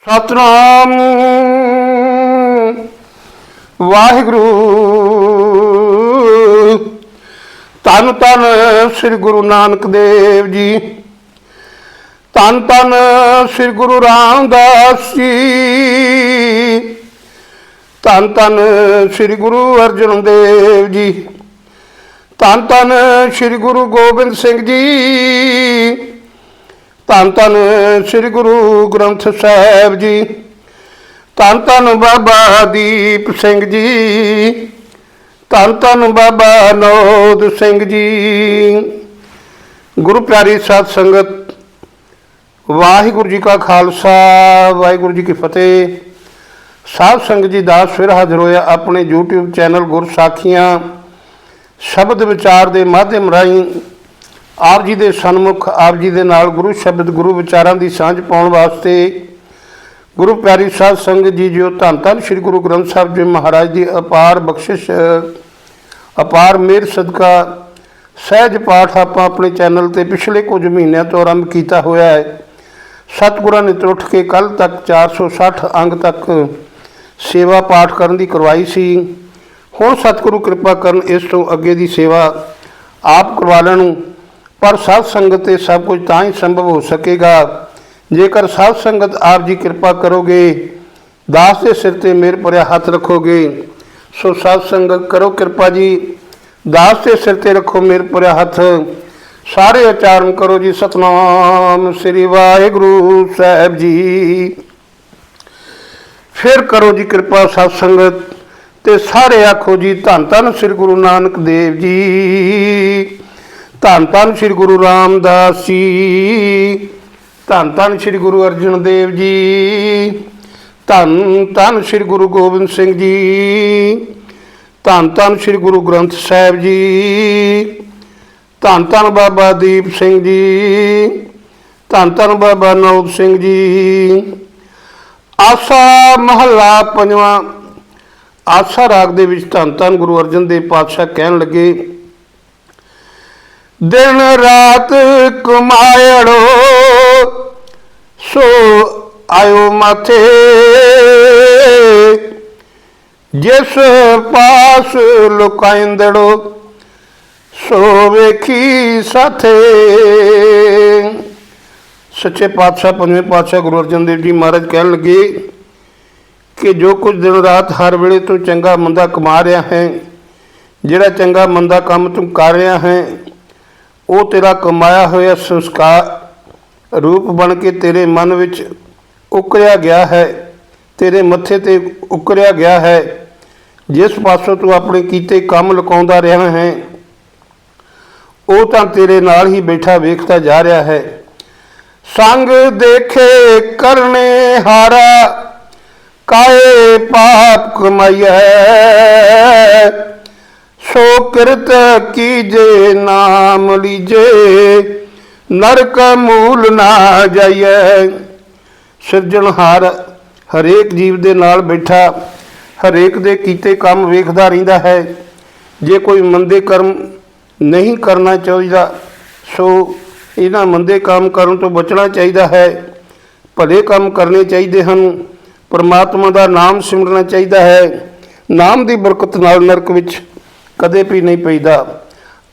सतनाम वाहिगुरु। धन धन श्री गुरु नानक देव जी, धन धन श्री गुरु रामदास जी, धन धन श्री गुरु अर्जन देव जी, धन धन श्री गुरु गोबिंद सिंह जी, धन धन श्री गुरु ग्रंथ साहिब जी, धन धन बाबा दीप सिंह जी, धन धन बाबा नौद सिंह जी। गुरु प्यारी साध संगत, वाहिगुरु जी का खालसा वाहिगुरु जी की फतेह। साध संगत जी दास फिर हाजिर होया अपने यूट्यूब चैनल गुर साखियाँ शब्द विचार के माध्यम राही आप जी के सन्मुख आप जी के नाल गुरु शब्द गुरु विचारों की सांझ पाने वास्ते। गुरु प्यारी साध संगत जी जो धन धन श्री गुरु ग्रंथ साहिब जी महाराज की अपार बख्शिश अपार मेहर सदका सहज पाठ आप अपने चैनल पर पिछले कुछ महीनों तो आरंभ किया होया है। सतगुरां ने तो उठ के कल तक 460 अंग तक सेवा पाठ करने की करवाई सी। हुण सतगुरु कृपा करन इस तो अगे की सेवा आप करवा लैण, पर साध संगत से सब कुछ तां ही संभव हो सकेगा जेकर साध संगत आप जी कृपा करोगे, दास के सिर ते मेरे भरिया हाथ रखोगे। सो साध संगत करो कृपा जी, दास के सिर ते रखो मेरे भरिया हाथ। सारे उच्चारण करो जी सतनाम श्री वाहिगुरु साहिब जी। फिर करो जी कृपा साध संगत ते सारे आखो जी धन धन श्री गुरु नानक देव जी, धन धन श्री गुरु रामदास जी, धन धन श्री गुरु अर्जन देव जी, धन धन श्री गुरु गोबिंद सिंह जी, धन धन श्री गुरु ग्रंथ साहिब जी, धन धन बाबा दीप सिंह जी, धन धन बाबा नौद सिंह जी। आसा महला पंजवां। आसा राग दे विच धन धन गुरु अर्जन देव पातशाह कहन लगे, दिन रात कमायड़ो सो आयो माथे, जिस पास लुकाइंदड़ो सो वेखी साथे। सच्चे पातशाह पंजवें पातशाह गुरु अर्जन देव जी महाराज कहन लगे कि जो कुछ दिन रात हर वेले तू चंगा मंदा कमा रहा है, जिहड़ा चंगा मंदा काम तू कर रहा है, वो तेरा कमाया होया संस्कार रूप बन के तेरे मन विच उकरिया गया है, तेरे मत्थे ते उकरिया गया है। जिस पासों तू अपने कीते काम लुकाउंदा रहा है, वो तां तेरे नाल ही बैठा वेखता जा रहा है। संग देखे करने हारा काए पाप कमाइया, सो कृत कीजे नाम लीजे नरक मूल ना जाइए। सिरजनहार हरेक जीव दे नाल बैठा हरेक दे कीते काम वेखदा रहिंदा है। जे कोई मंदे कर्म नहीं करना चाहिए सो इन्हां मंदे काम करन तो बचना चाहिए है। भले काम करने चाहिए हैं, परमात्मा का नाम सिमरना चाहिए है। नाम की बरकत नाल नरक विच कदे भी नहीं पैदा।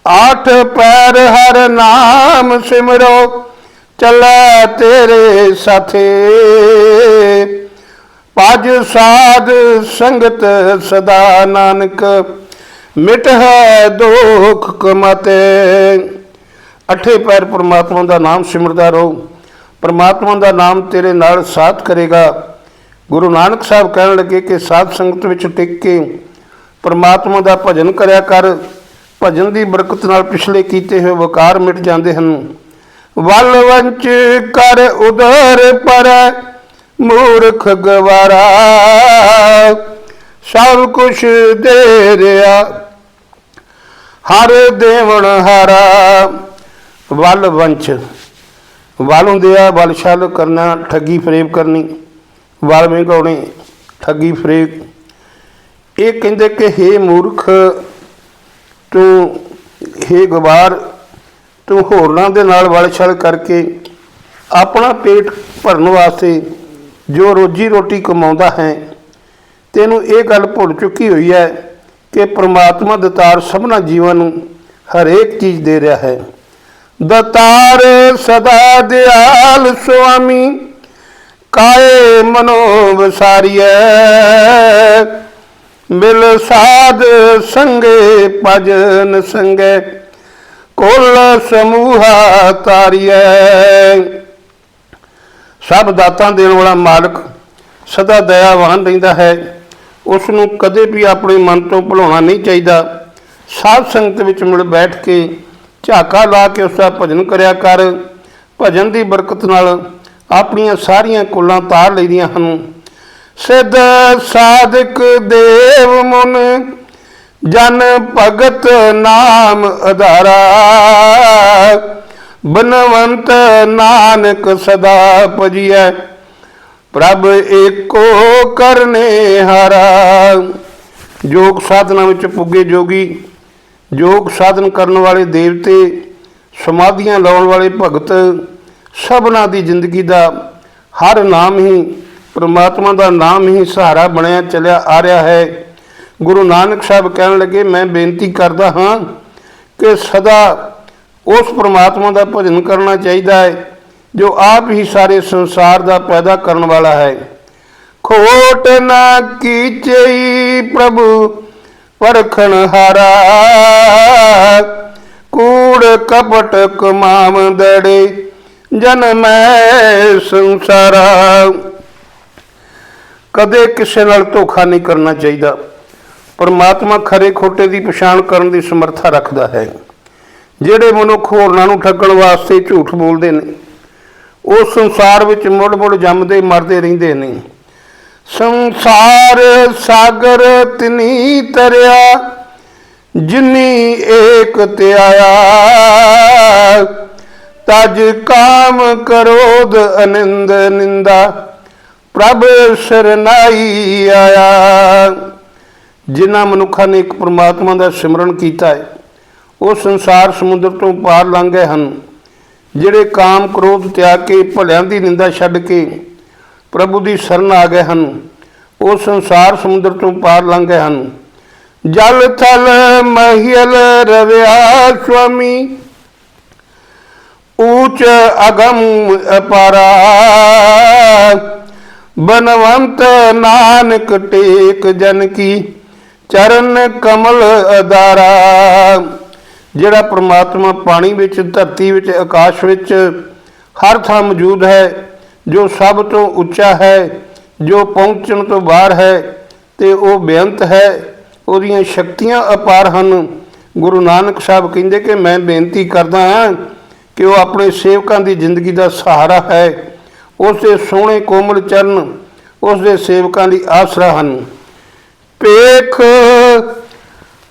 आठ पैर हर नाम सिमरो चला तेरे साथे, पाज साध संगत सदा नानक मिट है दुख कमाते। अठे पैर परमात्मा का नाम सिमरदा रहो, परमात्मा का नाम तेरे नाल साथ करेगा। गुरु नानक साहब कहन लगे कि साध संगत विच टिक के परमात्मा का भजन करया कर। भजन की बरकत नाल पिछले कीते हुए वकार मिट जाते हैं। वल वंच कर उदर पर मूर्ख गवारा, सब कुछ दे रहा हर देवण हारा। वल वंच वल होंदे आ वल छल करना, ठगी फरेब करनी, वल महंगाने ठगी फरेब। ये कहते कि हे मूर्ख तू, हे गवार तू होरनां दे नाल वल छल करके अपना पेट भरन वास्ते ਜੋ ਰੋਜੀ ਰੋਟੀ ਕਮਾਉਂਦਾ ਹੈ, ਤੈਨੂੰ ਇਹ ਗੱਲ ਭੁੱਲ ਚੁੱਕੀ ਹੋਈ ਹੈ ਕਿ ਪ੍ਰਮਾਤਮਾ ਦਾਤਾਰ ਸਭਨਾ ਜੀਵਾਂ ਨੂੰ ਹਰੇਕ ਚੀਜ਼ ਦੇ ਰਿਹਾ ਹੈ। ਦਾਤਾਰ ਸਦਾ ਦਿਆਲ ਸੁਆਮੀ, ਕਾਏ ਮਨੋ ਵਿਸਾਰੀਐ, ਮਿਲ ਸਾਧ ਸੰਗੇ ਭਜਨ ਸੰਗੇ, ਕੁਲ ਸਮੂਹਾ ਤਾਰੀਐ। ਸਭ ਦਾਤਾਂ ਦੇਣ ਵਾਲਾ ਮਾਲਕ ਸਦਾ ਦਇਆਵਾਨ ਰਹਿੰਦਾ ਹੈ। ਉਸ ਨੂੰ ਕਦੇ ਵੀ ਆਪਣੇ ਮਨ ਤੋਂ ਭੁਲਾਉਣਾ ਨਹੀਂ ਚਾਹੀਦਾ। ਸਾਧ ਸੰਗਤ ਵਿੱਚ ਮਿਲ ਬੈਠ ਕੇ ਝਾਕਾ ਲਾ ਕੇ ਉਸ ਦਾ ਭਜਨ ਕਰਿਆ ਕਰ। ਭਜਨ ਦੀ ਬਰਕਤ ਨਾਲ ਆਪਣੀਆਂ ਸਾਰੀਆਂ ਕੁੱਲਾਂ ਤਾਰ ਲਈਦੀਆਂ ਹਨ। ਸਿੱਧ ਸਾਧਕ ਦੇਵ ਮੁਨ, ਜਨ ਭਗਤ ਨਾਮ ਆਧਾਰਾ, ਬਨਵੰਤ ਨਾਨਕ ਸਦਾ ਭਜੀਐ, ਪ੍ਰਭ ਏਕੋ ਕਰਨੇ ਹਾਰਾ। ਯੋਗ ਸਾਧਨਾ ਵਿੱਚ ਪੁੱਗੇ ਜੋਗੀ, ਯੋਗ ਸਾਧਨ ਕਰਨ ਵਾਲੇ ਦੇਵਤੇ, ਸਮਾਧੀਆਂ ਲਾਉਣ ਵਾਲੇ ਭਗਤ, ਸਭਨਾਂ ਦੀ ਜ਼ਿੰਦਗੀ ਦਾ ਹਰ ਨਾਮ ਹੀ ਪ੍ਰਮਾਤਮਾ ਦਾ ਨਾਮ ਹੀ ਸਹਾਰਾ ਬਣਿਆ ਚੱਲਿਆ ਆ ਰਿਹਾ ਹੈ। ਗੁਰੂ ਨਾਨਕ ਸਾਹਿਬ ਕਹਿਣ ਲੱਗੇ, ਮੈਂ ਬੇਨਤੀ ਕਰਦਾ ਹਾਂ ਕਿ ਸਦਾ ਉਸ ਪ੍ਰਮਾਤਮਾ ਦਾ ਭਜਨ ਕਰਨਾ ਚਾਹੀਦਾ ਹੈ ਜੋ ਆਪ ਹੀ ਸਾਰੇ ਸੰਸਾਰ ਦਾ ਪੈਦਾ ਕਰਨ ਵਾਲਾ ਹੈ। ਖੋਟ ਨਾ ਕੀਚਈ ਪ੍ਰਭੂ ਪਰਖਣ ਹਾਰਾ, ਕੂੜ ਕਪਟ ਕਮਾਮ ਦੜੇ, ਜਨਮੈ ਸੰਸਾਰਾ। ਕਦੇ ਕਿਸੇ ਨਾਲ ਧੋਖਾ ਨਹੀਂ ਕਰਨਾ ਚਾਹੀਦਾ। ਪਰਮਾਤਮਾ ਖਰੇ ਖੋਟੇ ਦੀ ਪਛਾਣ ਕਰਨ ਦੀ ਸਮਰੱਥਾ ਰੱਖਦਾ ਹੈ। ਜਿਹੜੇ ਮਨੁੱਖ ਹੋਰਨਾਂ ਨੂੰ ਠੱਗਣ ਵਾਸਤੇ ਝੂਠ ਬੋਲਦੇ ਨੇ, ਉਹ ਸੰਸਾਰ ਵਿੱਚ ਮੁੜ ਮੁੜ ਜੰਮਦੇ ਮਰਦੇ ਰਹਿੰਦੇ ਨੇ। ਸੰਸਾਰ ਸਾਗਰ ਤਿਨੀ ਤਰਿਆ, ਜਿਨੀ ਏਕ ਧਿਆਇਆ, ਤਜ ਕਾਮ ਕਰੋਧ ਅਨਿੰਦ ਨਿੰਦਾ, ਪ੍ਰਭ ਸਰਨਾਈ ਆਇਆ। ਜਿਨ੍ਹਾਂ ਮਨੁੱਖਾਂ ਨੇ ਇੱਕ ਪਰਮਾਤਮਾ ਦਾ ਸਿਮਰਨ ਕੀਤਾ ਹੈ, ਉਹ ਸੰਸਾਰ ਸਮੁੰਦਰ ਤੋਂ ਪਾਰ ਲੰਘ ਗਏ ਹਨ। ਜਿਹੜੇ ਕਾਮ ਕ੍ਰੋਧ ਤਿਆਗ ਕੇ ਭਲਿਆਂ ਦੀ ਨਿੰਦਾ ਛੱਡ ਕੇ ਪ੍ਰਭੂ ਦੀ ਸ਼ਰਨ ਆ ਗਏ ਹਨ, ਉਹ ਸੰਸਾਰ ਸਮੁੰਦਰ ਤੋਂ ਪਾਰ ਲੰਘ ਗਏ ਹਨ। ਜਲ ਥਲ ਮਹੀਲ ਰਵਿਆ ਸੁਆਮੀ, ਊਚ ਅਗਮ ਅਪਾਰਾ, ਬਨਵੰਤ ਨਾਨਕ ਟੇਕ ਜਨ ਕੀ, ਚਰਨ ਕਮਲ ਅਦਾਰਾ। ਜਿਹੜਾ ਪ੍ਰਮਾਤਮਾ ਪਾਣੀ ਵਿੱਚ, ਧਰਤੀ ਵਿੱਚ, ਆਕਾਸ਼ ਵਿੱਚ ਹਰ ਥਾਂ ਮੌਜੂਦ ਹੈ, ਜੋ ਸਭ ਤੋਂ ਉੱਚਾ ਹੈ, ਜੋ ਪਹੁੰਚਣ ਤੋਂ ਬਾਹਰ ਹੈ ਅਤੇ ਉਹ ਬੇਅੰਤ ਹੈ, ਉਹਦੀਆਂ ਸ਼ਕਤੀਆਂ ਅਪਾਰ ਹਨ। ਗੁਰੂ ਨਾਨਕ ਸਾਹਿਬ ਕਹਿੰਦੇ ਕਿ ਮੈਂ ਬੇਨਤੀ ਕਰਦਾ ਹਾਂ ਕਿ ਉਹ ਆਪਣੇ ਸੇਵਕਾਂ ਦੀ ਜ਼ਿੰਦਗੀ ਦਾ ਸਹਾਰਾ ਹੈ। ਉਸ ਦੇ ਸੋਹਣੇ ਕੋਮਲ ਚਰਨ ਉਸ ਦੇ ਸੇਵਕਾਂ ਦੀ ਆਸਰਾ ਹਨ। ਪੇਖ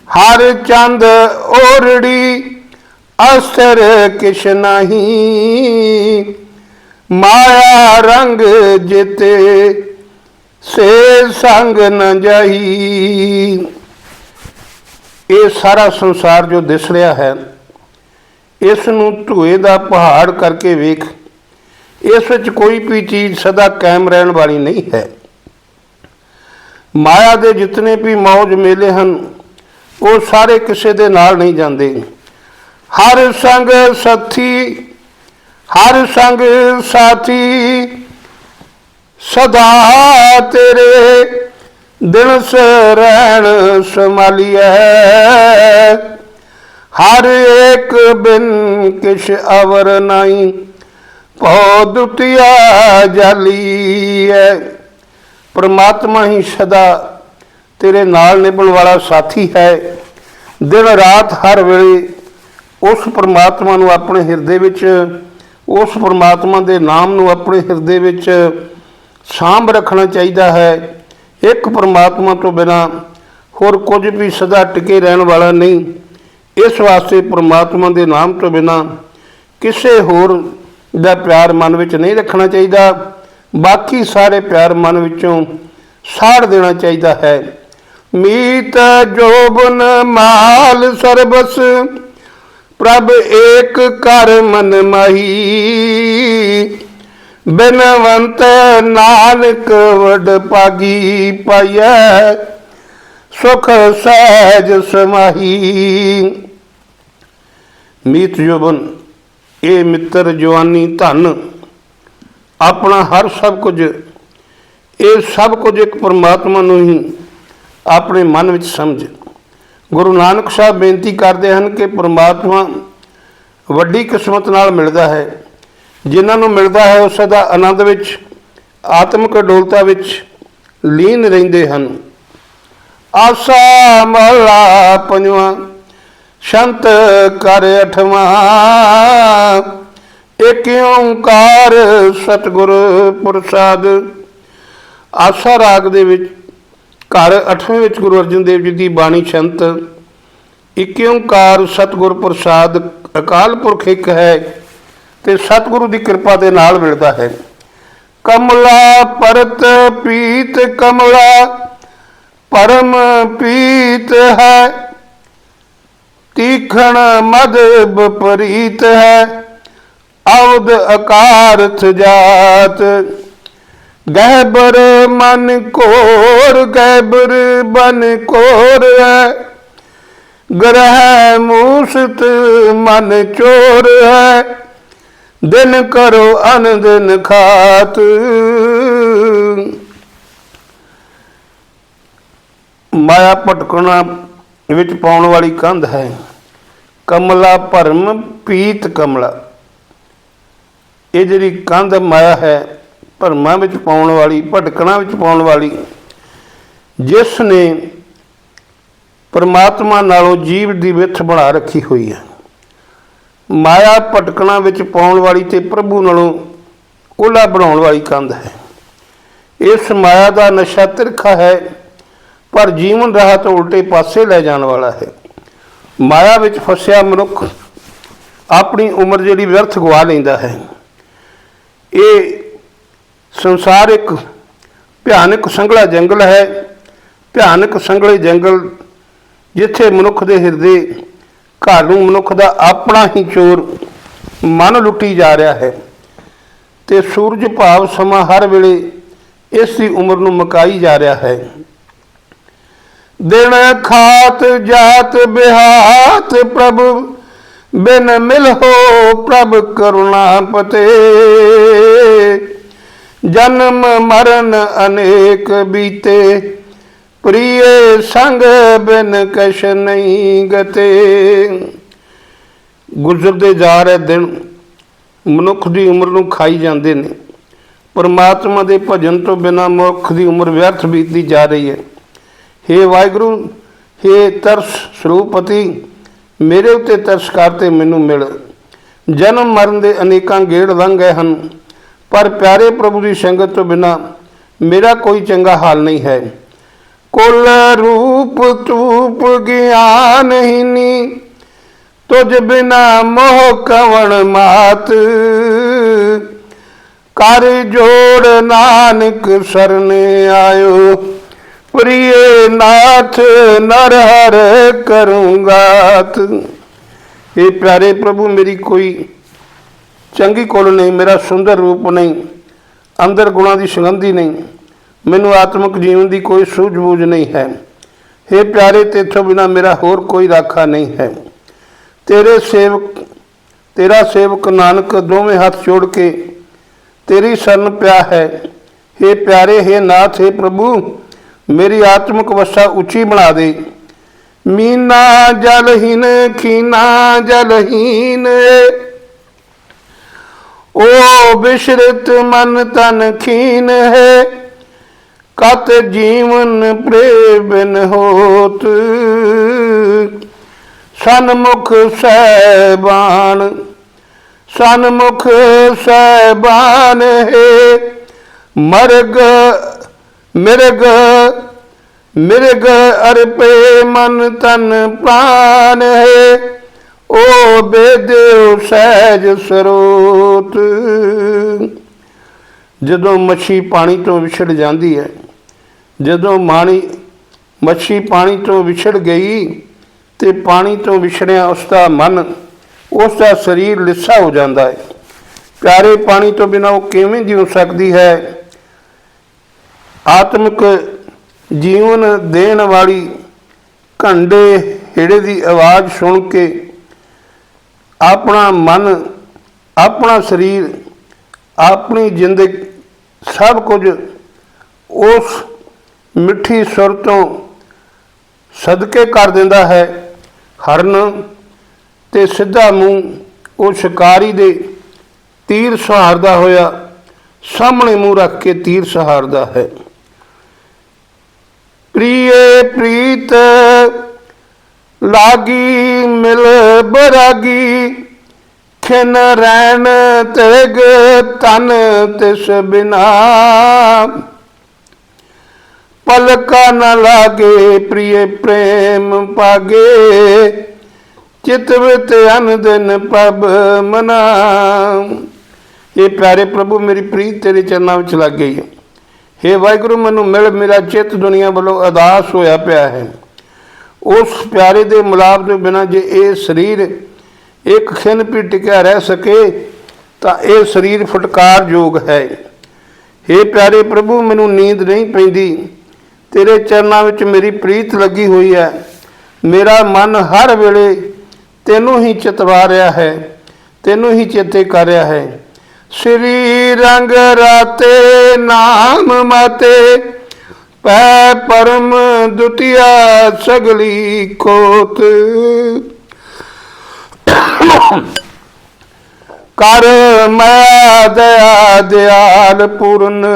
ਹਰ ਚੰਦ ਓਰੜੀ, ਅਸਰ ਕਿਛ ਨਹੀਂ, ਮਾਇਆ ਰੰਗ ਜਿਤੇ ਸੇ ਸੰਗ ਨ ਜਾਈ। ਇਹ ਸਾਰਾ ਸੰਸਾਰ ਜੋ ਦਿਸ ਰਿਹਾ ਹੈ, ਇਸ ਨੂੰ ਧੂਏ ਦਾ ਪਹਾੜ ਕਰਕੇ ਵੇਖ। ਇਸ ਵਿੱਚ ਕੋਈ ਵੀ ਚੀਜ਼ ਸਦਾ ਕਾਇਮ ਰਹਿਣ ਵਾਲੀ ਨਹੀਂ ਹੈ। ਮਾਇਆ ਦੇ ਜਿਤਨੇ ਵੀ ਮੌਜ ਮੇਲੇ ਹਨ, ਉਹ ਸਾਰੇ ਕਿਸੇ ਦੇ ਨਾਲ ਨਹੀਂ ਜਾਂਦੇ। ਹਰ ਸੰਗ ਸਾਥੀ, ਹਰ ਸੰਗ ਸਾਥੀ, ਸਦਾ ਤੇਰੇ ਦਿਨ ਰਹਿਣ ਸੰਭਾਲੀਐ, ਹਰ ਏਕ ਬਿਨ ਕਿਛ ਅਵਰ ਨਾਈ, ਭਉ ਦੁਤੀਆ ਜਾਲੀਐ। ਪਰਮਾਤਮਾ ਹੀ ਸਦਾ ਤੇਰੇ ਨਾਲ ਨਿਭਣ ਵਾਲਾ ਸਾਥੀ ਹੈ। ਦਿਨ ਰਾਤ ਹਰ ਵੇਲੇ ਉਸ ਪਰਮਾਤਮਾ ਨੂੰ ਆਪਣੇ ਹਿਰਦੇ ਵਿੱਚ, ਉਸ ਪਰਮਾਤਮਾ ਦੇ ਨਾਮ ਨੂੰ ਆਪਣੇ ਹਿਰਦੇ ਵਿੱਚ ਸਾਂਭ ਰੱਖਣਾ ਚਾਹੀਦਾ ਹੈ। ਇੱਕ ਪਰਮਾਤਮਾ ਤੋਂ ਬਿਨਾਂ ਹੋਰ ਕੁਝ ਵੀ ਸਦਾ ਟਿਕੇ ਰਹਿਣ ਵਾਲਾ ਨਹੀਂ। ਇਸ ਵਾਸਤੇ ਪਰਮਾਤਮਾ ਦੇ ਨਾਮ ਤੋਂ ਬਿਨਾਂ ਕਿਸੇ ਹੋਰ ਦਾ ਪਿਆਰ ਮਨ ਵਿੱਚ ਨਹੀਂ ਰੱਖਣਾ ਚਾਹੀਦਾ। ਬਾਕੀ ਸਾਰੇ ਪਿਆਰ ਮਨ ਵਿੱਚੋਂ ਸਾੜ ਦੇਣਾ ਚਾਹੀਦਾ ਹੈ। ਮੀਤ ਜੋਬਨ ਮਾਲ ਸਰਬਸ, ਪ੍ਰਭ ਏਕ ਕਰ ਮਨ ਮਾਹੀ, ਬਿਨਵੰਤ ਨਾਨਕ ਵਡ ਭਾਗੀ ਪਾਈਐ, ਸੁਖ ਸਹਿਜ ਸਮਾਹੀ। ਮੀਤ ਜੋਬਨ, ਇਹ ਮਿੱਤਰ ਜਵਾਨੀ ਧਨ, ਆਪਣਾ ਹਰ ਸਭ ਕੁਝ, ਇਹ ਸਭ ਕੁਝ ਇੱਕ ਪਰਮਾਤਮਾ ਨੂੰ ਹੀ ਆਪਣੇ ਮਨ ਵਿੱਚ ਸਮਝ। ਗੁਰੂ ਨਾਨਕ ਸਾਹਿਬ ਬੇਨਤੀ ਕਰਦੇ ਹਨ ਕਿ ਪਰਮਾਤਮਾ ਵੱਡੀ ਕਿਸਮਤ ਨਾਲ ਮਿਲਦਾ ਹੈ। ਜਿਨ੍ਹਾਂ ਨੂੰ ਮਿਲਦਾ ਹੈ ਉਸ ਦਾ ਆਨੰਦ ਵਿੱਚ, ਆਤਮਿਕ ਅਡੋਲਤਾ ਵਿੱਚ ਲੀਨ ਰਹਿੰਦੇ ਹਨ। ਆਸਾ ਮਹਲਾ ਪੰਜਵਾਂ, ਸ਼ੰਤ ਕਰ ਅਠਵਾਂ, ਏਕ ਓਂਕਾਰ ਸਤਿਗੁਰ ਪ੍ਰਸਾਦ। ਆਸਾ ਰਾਗ ਦੇ ਵਿੱਚ ਘਰ 8ਵੇਂ ਵਿੱਚ ਗੁਰੂ ਅਰਜਨ ਦੇਵ ਜੀ ਦੀ ਬਾਣੀ ਸ਼ੰਤ, ਏਕ ਓਂਕਾਰ ਸਤਿਗੁਰ ਪ੍ਰਸਾਦ, ਅਕਾਲ ਪੁਰਖ ਇੱਕ ਹੈ ਤੇ ਸਤਿਗੁਰੂ ਦੀ ਕਿਰਪਾ ਦੇ ਨਾਲ ਮਿਲਦਾ ਹੈ। ਕਮਲਾ ਪਰਤ ਪੀਤ ਕਮਲਾ, ਪਰਮ ਪੀਤ ਹੈ, ਤੀਖਣ ਮਦ ਬਪਰੀਤ ਹੈ, ਅਵਧ ਅਕਾਰਥ ਜਾਤ। ਗਹਿਬਰ ਮਨ ਕੋਰ, ਗਹਿਬਰ ਬਨ ਕੋਰ ਹੈ, ਗ੍ਰਹਿ ਮੂਸਤ ਮਨ ਚੋਰ ਹੈ, ਦਿਨ ਕਰੋ ਅਨ ਦਿਨ ਖਾਤ। ਮਾਇਆ ਭਟਕਣਾ ਵਿੱਚ ਪਾਉਣ ਵਾਲੀ ਕੰਧ ਹੈ। ਕਮਲਾ ਭਰਮ ਪੀਤ ਕਮਲਾ, ਇਹ ਜਿਹੜੀ ਕੰਧ ਮਾਇਆ ਹੈ, ਭਰਮਾਂ ਵਿੱਚ ਪਾਉਣ ਵਾਲੀ, ਭਟਕਣਾ ਵਿੱਚ ਪਾਉਣ ਵਾਲੀ, ਜਿਸ ਨੇ ਪਰਮਾਤਮਾ ਨਾਲੋਂ ਜੀਵ ਦੀ ਵਿੱਥ ਬਣਾ ਰੱਖੀ ਹੋਈ ਹੈ। ਮਾਇਆ ਭਟਕਣਾ ਵਿੱਚ ਪਾਉਣ ਵਾਲੀ ਤੇ ਪ੍ਰਭੂ ਨਾਲੋਂ ਓਲਾ ਬਣਾਉਣ ਵਾਲੀ ਕੰਧ ਹੈ। ਇਸ ਮਾਇਆ ਦਾ ਨਸ਼ਾ ਤਿਰਖਾ ਹੈ, ਪਰ ਜੀਵਨ ਰਾਹ ਤੋਂ ਉਲਟੇ ਪਾਸੇ ਲੈ ਜਾਣ ਵਾਲਾ ਹੈ। ਮਾਇਆ ਵਿੱਚ ਫਸਿਆ ਮਨੁੱਖ ਆਪਣੀ ਉਮਰ ਜਿਹੜੀ ਵਿਅਰਥ ਗਵਾ ਲੈਂਦਾ ਹੈ। ਇਹ ਸੰਸਾਰ ਇੱਕ ਭਿਆਨਕ ਸੰਘਲਾ ਜੰਗਲ ਹੈ, ਭਿਆਨਕ ਸੰਘਲੇ ਜੰਗਲ ਜਿੱਥੇ ਮਨੁੱਖ ਦੇ ਹਿਰਦੇ ਘਰ ਨੂੰ ਮਨੁੱਖ ਦਾ ਆਪਣਾ ਹੀ ਚੋਰ ਮਨ ਲੁੱਟੀ ਜਾ ਰਿਹਾ ਹੈ ਤੇ ਸੂਰਜ ਭਾਵ ਸਮਾਂ ਹਰ ਵੇਲੇ ਇਸ ਦੀ ਉਮਰ ਨੂੰ ਮੁਕਾਈ ਜਾ ਰਿਹਾ ਹੈ। ਦਿਨ ਖਾਤ ਜਾਤ ਬਿਹਾਤ, ਪ੍ਰਭ ਬਿਨ ਮਿਲਹੁ ਪ੍ਰਭ ਕਰੁਣਾ ਪਤੇ। ਜਨਮ ਮਰਨ ਅਨੇਕ ਬੀਤੇ, ਪ੍ਰੀਏ ਸੰਗ ਬਿਨ ਕਛ ਨਹੀਂ ਗਤੇ। ਗੁਜ਼ਰਦੇ ਜਾ ਰਹੇ ਦਿਨ ਮਨੁੱਖ ਦੀ ਉਮਰ ਨੂੰ ਖਾਈ ਜਾਂਦੇ ਨੇ। ਪਰਮਾਤਮਾ ਦੇ ਭਜਨ ਤੋਂ ਬਿਨਾਂ ਮਨੁੱਖ ਦੀ ਉਮਰ ਵਿਅਰਥ ਬੀਤਦੀ ਜਾ ਰਹੀ ਹੈ। ਹੇ ਵਾਹਿਗੁਰੂ, ਹੇ ਤਰਸ ਸਰੂਪਤੀ, ਮੇਰੇ ਉੱਤੇ ਤਰਸ ਕਰ ਤੇ ਮੈਨੂੰ ਮਿਲ। ਜਨਮ ਮਰਨ ਦੇ ਅਨੇਕਾਂ ਗੇੜ ਲੰਘ ਗਏ ਹਨ, ਪਰ ਪਿਆਰੇ ਪ੍ਰਭੂ ਦੀ ਸੰਗਤ ਤੋਂ ਬਿਨਾਂ ਮੇਰਾ ਕੋਈ ਚੰਗਾ ਹਾਲ ਨਹੀਂ ਹੈ। ਕੁਲ ਰੂਪ ਤੂਪ ਗਿਆਨਹੀਨੀ, ਤੁਝ ਬਿਨਾ ਮੋਹ ਕਵਣ ਮਾਤ। ਕਰ ਜੋੜ ਨਾਨਕ ਸਰਨ ਆਇਓ, ਪ੍ਰਿਯ ਨਾਥ ਨਰ ਹਰ ਕਰੂੰਗਾਤ। ਇਹ ਪਿਆਰੇ ਪ੍ਰਭੂ, ਮੇਰੀ ਕੋਈ ਚੰਗੀ ਕੁਲ ਨਹੀਂ, ਮੇਰਾ ਸੁੰਦਰ ਰੂਪ ਨਹੀਂ, ਅੰਦਰ ਗੁਣਾਂ ਦੀ ਸੁਗੰਧੀ ਨਹੀਂ, ਮੈਨੂੰ ਆਤਮਿਕ ਜੀਵਨ ਦੀ ਕੋਈ ਸੂਝ-ਬੂਝ ਨਹੀਂ ਹੈ। ਹੇ ਪਿਆਰੇ, ਤੇਥੋਂ ਬਿਨਾਂ ਮੇਰਾ ਹੋਰ ਕੋਈ ਰਾਖਾ ਨਹੀਂ ਹੈ। ਤੇਰਾ ਸੇਵਕ ਨਾਨਕ ਦੋਵੇਂ ਹੱਥ ਜੋੜ ਕੇ ਤੇਰੀ ਸ਼ਰਨ ਪਿਆ ਹੈ। ਹੇ ਪਿਆਰੇ, ਹੇ ਨਾਥ, ਹੇ ਪ੍ਰਭੂ, ਮੇਰੀ ਆਤਮਿਕ ਅਵਸਥਾ ਉੱਚੀ ਬਣਾ ਦੇ। ਮੀਨਾ ਜਲਹੀਨ ਖੀਨਾ ਜਲਹੀਨ, ਓ ਬਿਸ਼ਰਤ ਮਨ ਤਨ ਖੀਨ ਹੈ। ਕਤ ਜੀਵਨ ਪ੍ਰੇ ਬਿਨ ਹੋਤ, ਸਨਮੁਖ ਸਹਿਬਾਨ, ਸਨਮੁਖ ਸਹਿਬਾਨ ਹੈ। ਮਰਗ ਮਿਰਗ ਮਿਰਗ ਅਰਪੇ ਮਨ ਤਨ ਪ੍ਰਾਨ ਹੈ। ਓ ਬੇਦਿਓ ਸਹਿਜ ਸਰੋਤ। ਜਦੋਂ ਮੱਛੀ ਪਾਣੀ ਤੋਂ ਵਿਛੜ ਜਾਂਦੀ ਹੈ, ਜਦੋਂ ਮੱਛੀ ਪਾਣੀ ਤੋਂ ਵਿਛੜ ਗਈ ਤੇ ਪਾਣੀ ਤੋਂ ਵਿਛੜਿਆ ਉਸ ਦਾ ਮਨ, ਉਸ ਦਾ ਸਰੀਰ ਲਿੱਸਾ ਹੋ ਜਾਂਦਾ ਹੈ। प्यारे पानी तो बिना वो किवें जीव सकती है। आत्मिक जीवन देण वाली घंडे हेड़े की आवाज़ सुन के अपना मन, अपना शरीर, अपनी जिंदगी सब कुछ उस मिठी सुर तो सदके कर देंदा है। हरन ते सीधा मूँह वो शिकारी दे तीर सहारदा होया सामने मूँह रख के तीर सहारदा है। प्रिय प्रीत लागी मिल बरागी, खिन रैन तेग तन तिस बिना, पलका न लागे प्रिय प्रेम पागे, चितवित अन दिन पब मना। ये प्यारे प्रभु मेरी प्रीत तेरे चरणों में लग गई है। हे वाहिगुरू मैनू मिल, मेरा चित्त दुनिया वालों अदास होया पिया है। उस प्यारे दे मिलाप के बिना जे ये शरीर एक खिन भी टिकया रह सके तो यह शरीर फटकार योग है। हे प्यारे प्रभु मैनू नींद नहीं पैंदी, तेरे चरणों में मेरी प्रीत लगी हुई है। मेरा मन हर वेले तेनू ही चितवा रहा है, तेनू ही चेते कर रहा है। श्री रंग राते नाम माते, पै परम दुतिया सगली कोत, कर मैं दया दयाल पूर्ण,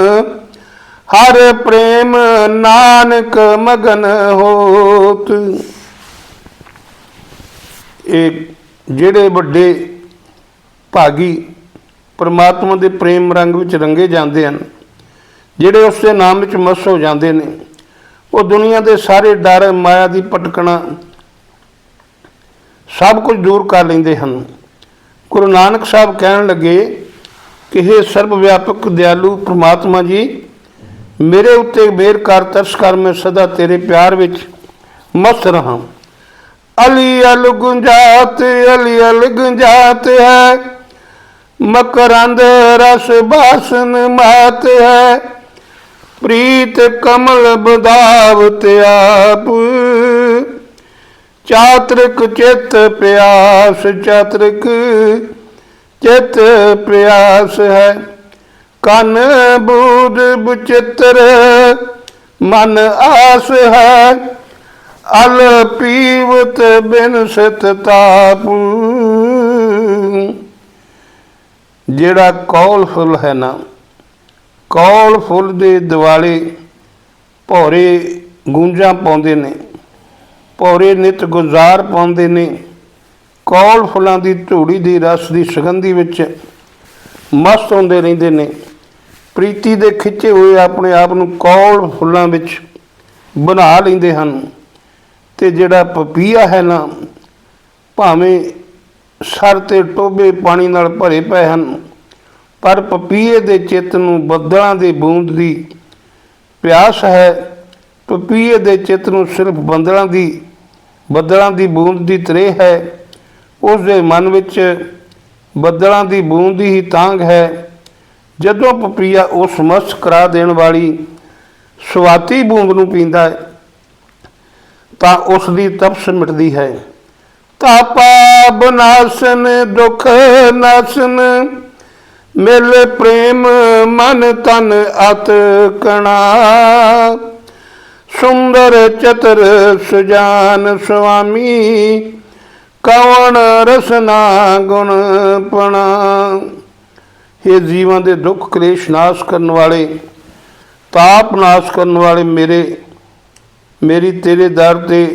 हर प्रेम नानक मगन होत। एक जेड़े वड्डे भागी परमात्मा के प्रेम रंग विच रंगे जाते हैं, जेड़े उसके नाम विच मस हो जाते हैं, वो दुनिया के सारे डर माया की भटकना सब कुछ दूर कर लेंदे हैं। गुरु नानक साहब कहन लगे कि हे सर्व व्यापक दयालु परमात्मा जी, मेरे उत्ते मेहर कर, तरस कर, मैं सदा तेरे प्यार विच मस्त रहा। अली अल गुंजात, अली अल गुंजात है, मकरंद रस बासन मात है, प्रीत कमल बदावत आप, चातृक चित प्यास, चातृक चित प्यास है, कन बूद बुचित्र मन आस है, अल पीवत बिन सित ताप। जेड़ा कौल फुल है ना, कौल फुल दे दिवाले भौरे गूंजा पाउंदे ने, भौरे नित गुजार पाउंदे ने, कौल फुलों की धूड़ी की रस की सुगंधी विच मस्त होंदे रहिंदे ने। प्रीति दे खिंचे हुए अपने आप नूं कौल फुलों विच बना लैंदे हन। ते जिहड़ा पपीहा है ना, भावें सर ते टोबे पानी नाल भरे पे हैं, पर पपीहे दे चित्त नूं बदलां दे बूंद दी प्यास है। पपीहे दे चित्त नूं सिर्फ बदलां दी बूंद दी त्रेह है। उस दे मन विच बदलां दी बूंद ही तांग है। जदों पपीहा उस मस्त करा देण वाली स्वाती बूंद नूं पींदा है तां उसदी तपस मिटदी है। तापा बनासन दुख नासन, मिल प्रेम मन तन अत कणा, सुंदर चतुर सुजान स्वामी, कौन रसना गुण पणा। हे जीवां दे दुख क्लेश नाश करने वाले, ताप नाश करने वाले मेरी तेरे दर ते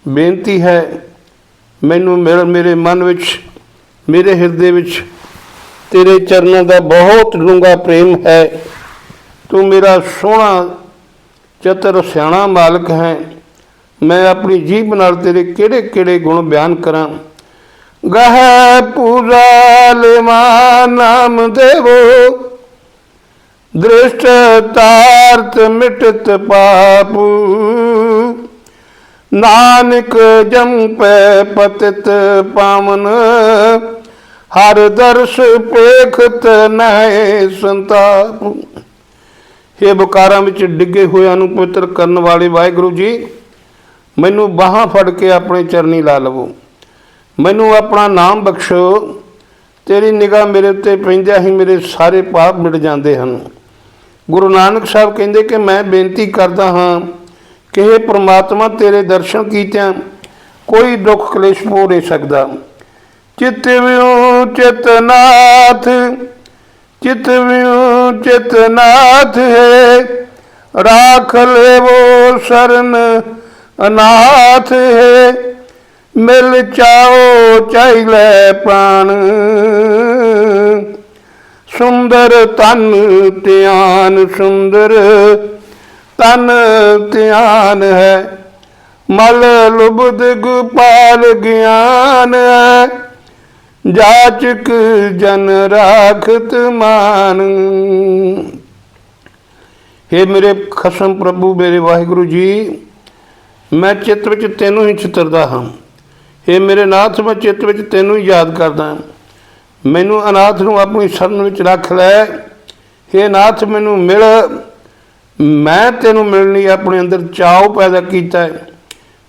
बेनती है, मैनू मेरे मन विच, मेरे हिरदे विच तेरे चरणों का बहुत डूंगा प्रेम है। तू मेरा सोहना चतुर सियाणा मालक है। मैं अपनी जीभ नाल तेरे किहड़े किहड़े गुण बयान करां। गह पूजा लेवा नाम देवो, दृष्ट तार्थ मिटत पाप, नानक जम पे पतित पावन, हर दर्श पेखत नए संताप। हे बकारां विच डिगे होयां नूं पवित्र करन वाले वाहिगुरू जी, मैनू बाहां फड़ के अपने चरनी ला लवो, मैनू अपना नाम बख्शो। तेरी निगाह मेरे उत्ते पैंदिआं ही मेरे सारे पाप मिट जाते हैं। गुरु नानक साहब कहते कि मैं बेनती करता हाँ कि हे परमात्मा, तेरे दर्शन कीतिआं कोई दुख कलेश हो नहीं सकता। चितव्यूं चितनाथ, चितव्यूं चितनाथ है, राख ले वो शरण अनाथ है। मिल चाओ चाइले प्राण, सुंदर तन त्यान, सुंदर तन त्यान है। मल लुब्ध गोपाल ज्ञान है, जाचक जन राखत मान। हे मेरे खसम प्रभु मेरे वाहिगुरु जी, मैं चित्त विच तैनूं ही चितरदा हाँ। हे मेरे नाथ, मैं चित्त विच तैनूं ही याद करदा। मैनू अनाथ नूं अपनी शरण विच रख लै। हे नाथ, मैनू मिल, मैं तैनूं मिलनी अपने अंदर चाव पैदा कीता है।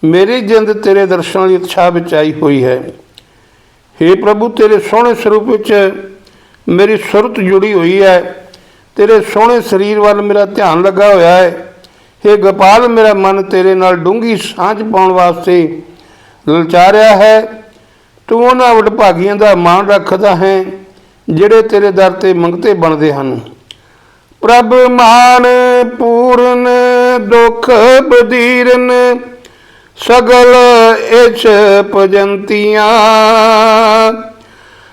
मेरी जिंद तेरे दर्शन की उत्साह विच आई हुई है। हे प्रभु, तेरे सोहने स्वरूप विच मेरी सुरत जुड़ी हुई है। तेरे सोहने शरीर वाल मेरा ध्यान लगा होया है। हे गोपाल, मेरा मन तेरे नाल डूंगी सांझ पाउण वास्ते ललचारिया है। तू उन्हां वडभागियां दा मान रखदा है जिहड़े तेरे दर ते मंगते बनदे हन। प्रभ मान पूरन दुख बदीरन, सगल इछ भजंतियां।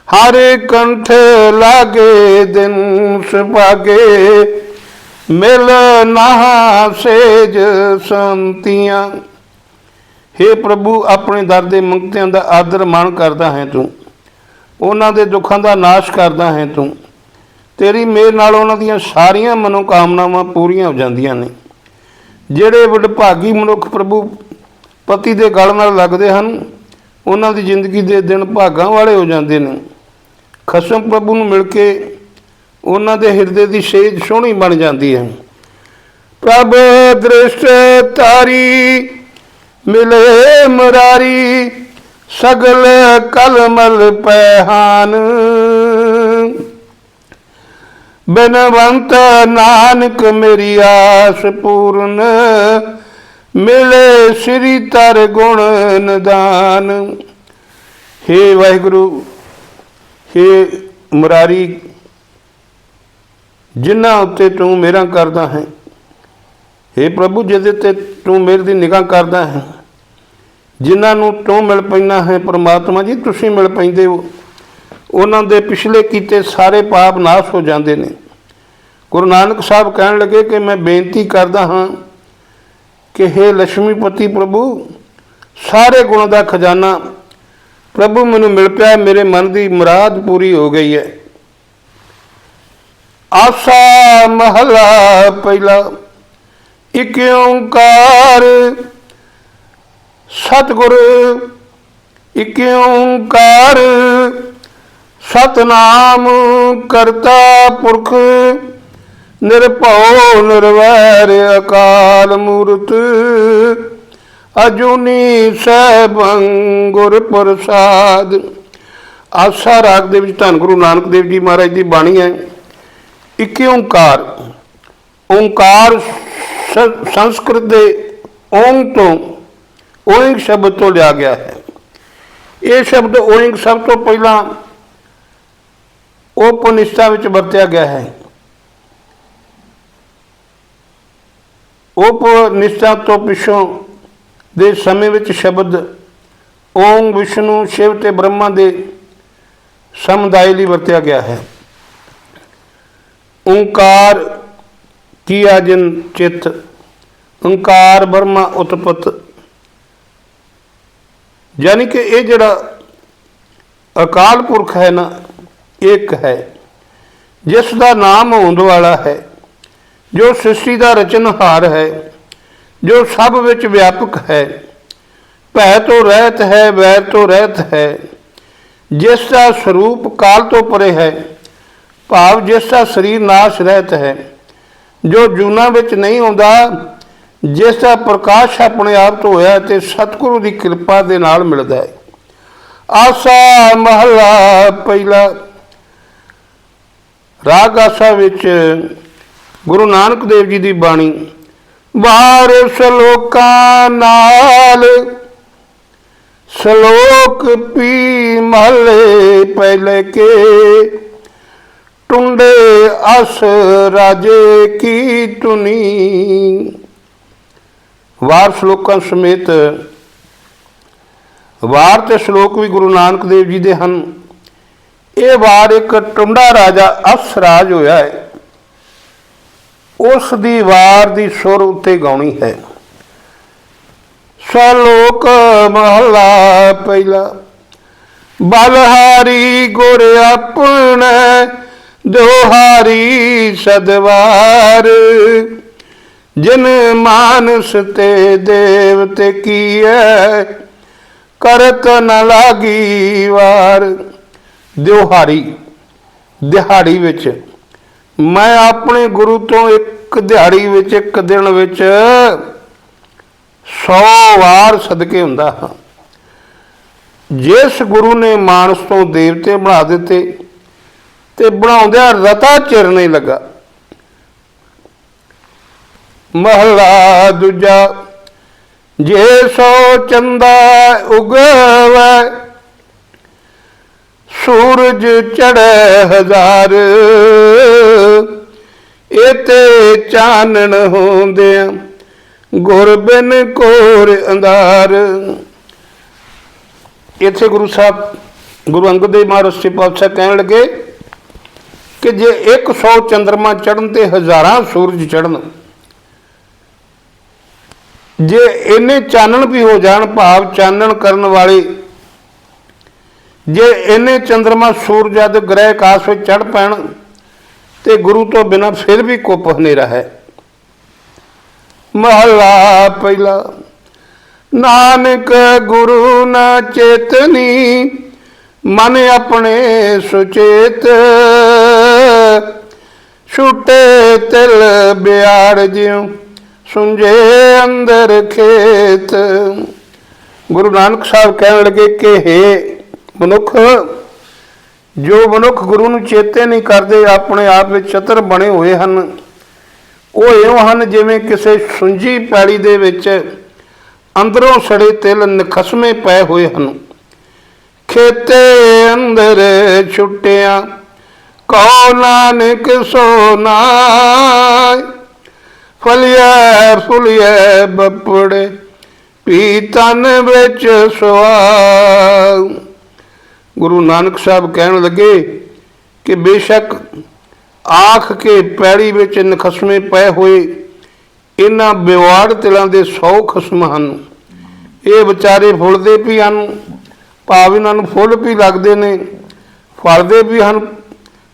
हर कंठ लागे दिन सुभागे, मिल नाहा सेज संतियां। हे प्रभु, अपने दर दे मंगतियां दा आदर मान करदा है तू, उन्हां दे दुखां दा नाश करदा है तू। तेरी मेहर नाल उन्हां दीयां सारियां मनोकामनावां पूरीआं हो जांदियां ने। ਜਿਹੜੇ ਵਡਭਾਗੀ ਮਨੁੱਖ प्रभु पति के गल नाल लगदे हन, उन्हां दी जिंदगी दे दिन भागां वाले हो जाते हैं। खसम प्रभु नूं मिल के उन्हां दे हिरदे दी सेज सोहणी बन जाती है। प्रभ दृष्ट तारी मिले मुरारी, सगल कलमल पैहान। बिनवंत नानक मेरी आस पूर्ण, मिले श्री तर गुण निदान। हे वाहिगुरु, हे मुरारी, जिन्हां उत्ते तू मेरा करदा है। हे प्रभु, जिहदे ते तू मेरे दी निगाह करदा है, जिन्हां नूं तू मिल पैना है। परमात्मा जी, तुसीं मिल पैंदे हो, उन्हां दे पिछले कीते सारे पाप नाश हो जाते हैं। गुरु नानक साहब कहन लगे कि मैं बेनती करदा हाँ कि हे लक्ष्मीपति प्रभु, सारे गुण का खजाना प्रभु मैनू मिल पाया, मेरे मन की मुराद पूरी हो गई है। आसा महला पहला, इक ओंकार सतगुर, इक ओंकार सतनाम करता पुरख, निरभौ निर्वैर अकाल मूरत, अजूनी सैभं गुर प्रसाद। आसा राग दे विच धन गुरु नानक देव जी महाराज की बाणी है। इक ओंकार, ओंकार संस्कृत के ओंग तो, ओंग शब्द तो लिया गया है। ये शब्द ओंग सब तो पहला उपनिषदां विच वरतिया गया है। उपनिषदां तो पिछों दे समय विच शब्द ओम विष्णु शिव ते ब्रह्मा दे समुदाय लई वरतिया गया है। ओंकार किया जिन चित, ओंकार ब्रह्मा उत्पत, यानी कि ये जड़ा अकाल पुरख है ना, एक है जिसका नाम होंद वाला है, जो सृष्टि का रचनहार है, जो सब विच व्यापक है। भय तो रहत है, वैर तो रहत है, ਜਿਸ ਦਾ ਸਰੂਪ ਕਾਲ ਤੋਂ ਪਰੇ ਹੈ, ਭਾਵ ਜਿਸ ਦਾ ਸਰੀਰ ਨਾਸ਼ ਰਹਿਤ ਹੈ, ਜੋ ਜੂਨਾਂ ਵਿੱਚ ਨਹੀਂ ਆਉਂਦਾ, ਜਿਸ ਦਾ ਪ੍ਰਕਾਸ਼ ਆਪਣੇ ਆਪ ਤੋਂ ਹੋਇਆ ਤੇ ਸਤਿਗੁਰੂ ਦੀ ਕਿਰਪਾ ਦੇ ਨਾਲ ਮਿਲਦਾ ਹੈ। ਆਸਾ ਮਹਲਾ ਪਹਿਲਾ। ਰਾਗ ਆਸਾ ਵਿੱਚ ਗੁਰੂ ਨਾਨਕ ਦੇਵ ਜੀ ਦੀ ਬਾਣੀ। ਵਾਰ ਸਲੋਕਾਂ ਨਾਲ ਸਲੋਕ ਪੀ ਮਹਲੇ ਪਹਿਲੇ ਕੇ, ਟੁੰਡੇ ਅਸ ਰਾਜੇ ਕੀ ਧੁਨੀ। ਵਾਰ ਸਲੋਕਾਂ ਸਮੇਤ ਵਾਰ ਤੇ ਸ਼ਲੋਕ ਵੀ ਗੁਰੂ ਨਾਨਕ ਦੇਵ ਜੀ ਦੇ ਹਨ। ਇਹ ਵਾਰ ਇੱਕ ਟੁੰਡਾ ਰਾਜਾ ਅਸਰਾਜ ਹੋਇਆ ਹੈ, ਉਸ ਦੀ ਵਾਰ ਦੀ ਸੁਰ ਉੱਤੇ ਗਾਉਣੀ ਹੈ। ਸ਼ਲੋਕ ਮਹਲਾ ਪਹਿਲਾ। ਬਲਹਾਰੀ ਗੁਰ ਆਪਣੇ ਦੋਹਾਰੀ ਸਦਵਾਰ, ਜਿਨ ਮਾਨਸ ਤੇ ਦੇਵਤੇ ਕੀਐ, ਕਰਤ ਨ ਲਾਗੀ ਵਾਰ। ਦਿਹਾੜੀ, ਦਿਹਾੜੀ ਵਿੱਚ ਮੈਂ ਆਪਣੇ ਗੁਰੂ ਤੋਂ ਇੱਕ ਦਿਹਾੜੀ ਵਿੱਚ, ਇੱਕ ਦਿਨ ਵਿੱਚ 100 ਵਾਰ ਸਦਕੇ ਹੁੰਦਾ ਹਾਂ। ਜਿਸ ਗੁਰੂ ਨੇ ਮਾਨਸ ਤੋਂ ਦੇਵਤੇ ਬਣਾ ਦਿੱਤੇ ਤੇ ਬਣਾਉਂਦਿਆਂ ਰਤਾ ਚਿਰ ਨਹੀਂ ਲੱਗਾ। ਮਹਲਾ ਦੂਜਾ। ਜੇ ਸੋ ਚੰਦਾ ਉਗਵੈ, ਸੂਰਜ ਚੜ੍ਹੈ ਹਜ਼ਾਰ, ਇਤੇ ਚਾਨਣ ਹੁੰਦਿਆਂ ਗੁਰ ਬਿਨ ਘੋਰ ਅੰਧਾਰ। ਇੱਥੇ ਗੁਰੂ ਸਾਹਿਬ ਗੁਰੂ ਅੰਗਦ ਦੇਵ ਮਹਾਰਾਜ ਸੱਚੇ ਪਾਤਸ਼ਾਹ ਕਹਿਣ ਲੱਗੇ ਕਿ ਜੇ 100 ਚੰਦਰਮਾ ਚੜ੍ਹਨ ਤੇ ਹਜ਼ਾਰਾਂ ਸੂਰਜ ਚੜ੍ਹਨ, ਜੇ ਇੰਨੇ ਚਾਨਣ ਵੀ ਹੋ ਜਾਣ, ਭਾਵ ਚਾਨਣ ਕਰਨ ਵਾਲੇ, ਜੇ ਇੰਨੇ ਚੰਦਰਮਾ ਸੂਰਜ ਆਦਿ ਗ੍ਰਹਿ ਆਕਾਸ਼ ਵਿੱਚ ਚੜ੍ਹ ਪੈਣ ਤੇ ਗੁਰੂ ਤੋਂ ਬਿਨਾਂ ਫਿਰ ਵੀ ਕੁੱਪ ਹਨੇਰਾ ਹੈ। ਮਹਲਾ ਪਹਿਲਾ। ਨਾਨਕ ਗੁਰੂ ਨਾ ਚੇਤਨੀ, ਮਨ ਆਪਣੇ ਸੁਚੇਤ, ਛੁਟੇ ਤਿਲ ਬਿਆੜ ਜਿਉ, ਸੁੰਝੇ ਅੰਦਰ ਖੇਤ। ਗੁਰੂ ਨਾਨਕ ਸਾਹਿਬ ਕਹਿਣ ਲੱਗੇ ਕਿ ਹੇ ਮਨੁੱਖ, ਜੋ ਮਨੁੱਖ ਗੁਰੂ ਨੂੰ ਚੇਤੇ ਨਹੀਂ ਕਰਦੇ, ਆਪਣੇ ਆਪ ਵਿੱਚ ਚਤਰ ਬਣੇ ਹੋਏ ਹਨ, ਉਹ ਇਉਂ ਹਨ ਜਿਵੇਂ ਕਿਸੇ ਸੁੰਝੀ ਪੈੜੀ ਦੇ ਵਿੱਚ ਅੰਦਰੋਂ ਸੜੇ ਤਿਲ ਨਖਸਮੇ ਪਏ ਹੋਏ ਹਨ। ਖੇਤੇ ਅੰਦਰ ਛੁੱਟਿਆ ਕਉ ਨਾਨਕ ਸੋ ਨਾਇ, ਫਲਿਐ ਫੁਲਿਐ ਬੱਪੜੇ ਪੀ ਤਨ ਵਿੱਚ ਸੁਆਇ। ਗੁਰੂ ਨਾਨਕ ਸਾਹਿਬ ਕਹਿਣ ਲੱਗੇ ਕਿ ਬੇਸ਼ੱਕ ਆਖ ਕੇ ਪੈੜੀ ਵਿੱਚ ਨਖਸਮੇ ਪਏ ਹੋਏ ਇਹਨਾਂ ਬਿਵਾੜ ਤਿਲਾਂ ਦੇ 100 ਖਸਮ ਹਨ। ਇਹ ਵਿਚਾਰੇ ਫੁੱਲਦੇ ਵੀ ਹਨ, ਭਾਵ ਇਹਨਾਂ ਨੂੰ ਫੁੱਲ ਵੀ ਲੱਗਦੇ ਨੇ, ਫਲਦੇ ਵੀ ਹਨ,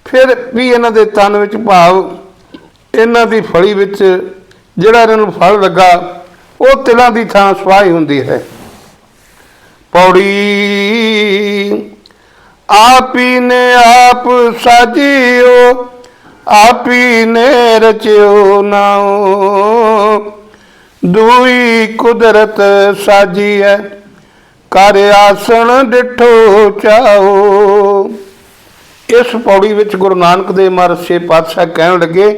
ਫਿਰ ਵੀ ਇਹਨਾਂ ਦੇ ਤਨ ਵਿੱਚ, ਭਾਵ ਇਹਨਾਂ ਦੀ ਫਲੀ ਵਿੱਚ ਜਿਹੜਾ ਇਹਨਾਂ ਨੂੰ ਫਲ ਲੱਗਾ, ਉਹ ਤਿਲਾਂ ਦੀ ਥਾਂ ਸਵਾਹੀ ਹੁੰਦੀ ਹੈ। ਪੌੜੀ। ਆਪ ਹੀ ਨੇ ਆਪ ਸਾਜਿਓ, ਆਪ ਹੀ ਨੇ ਰਚਿਓ ਨਾਉ, ਦੂਈ ਕੁਦਰਤ ਸਾਜੀ ਹੈ, ਕਰ ਆਸਣ ਡਿਠੋ ਚਾਓ। ਇਸ ਪੌੜੀ ਵਿੱਚ ਗੁਰੂ ਨਾਨਕ ਦੇਵ ਮਹਾਰਾਜ ਸੱਚੇ ਪਾਤਸ਼ਾਹ ਕਹਿਣ ਲੱਗੇ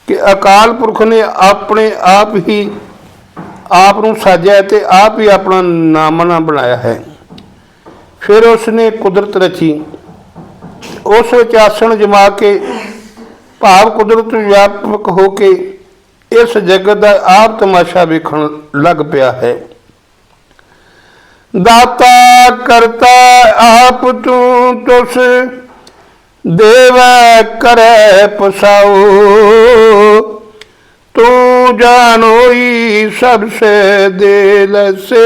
ਕਿ ਅਕਾਲ ਪੁਰਖ ਨੇ ਆਪਣੇ ਆਪ ਹੀ ਆਪ ਨੂੰ ਸਾਜਿਆ ਤੇ ਆਪ ਹੀ ਆਪਣਾ ਨਾਮਣਾ ਬਣਾਇਆ ਹੈ। ਫਿਰ ਉਸਨੇ ਕੁਦਰਤ ਰਚੀ, ਉਸ ਵਿੱਚ ਆਸਣ ਜਮਾ ਕੇ, ਭਾਵ ਕੁਦਰਤ ਵਿਆਪਕ ਹੋ ਕੇ ਇਸ ਜਗਤ ਦਾ ਆਪ ਤਮਾਸ਼ਾ ਵੇਖਣ ਲੱਗ ਪਿਆ ਹੈ। ਦਾਤਾ ਕਰਤਾ ਆਪ ਤੂੰ ਤੁਸ, ਦੇਵੈ ਕਰੈ ਪਸਾਓ, ਤੂੰ ਜਾਣੋਈ ਸਭ ਸੇ ਦੇ ਲੈਸੇ,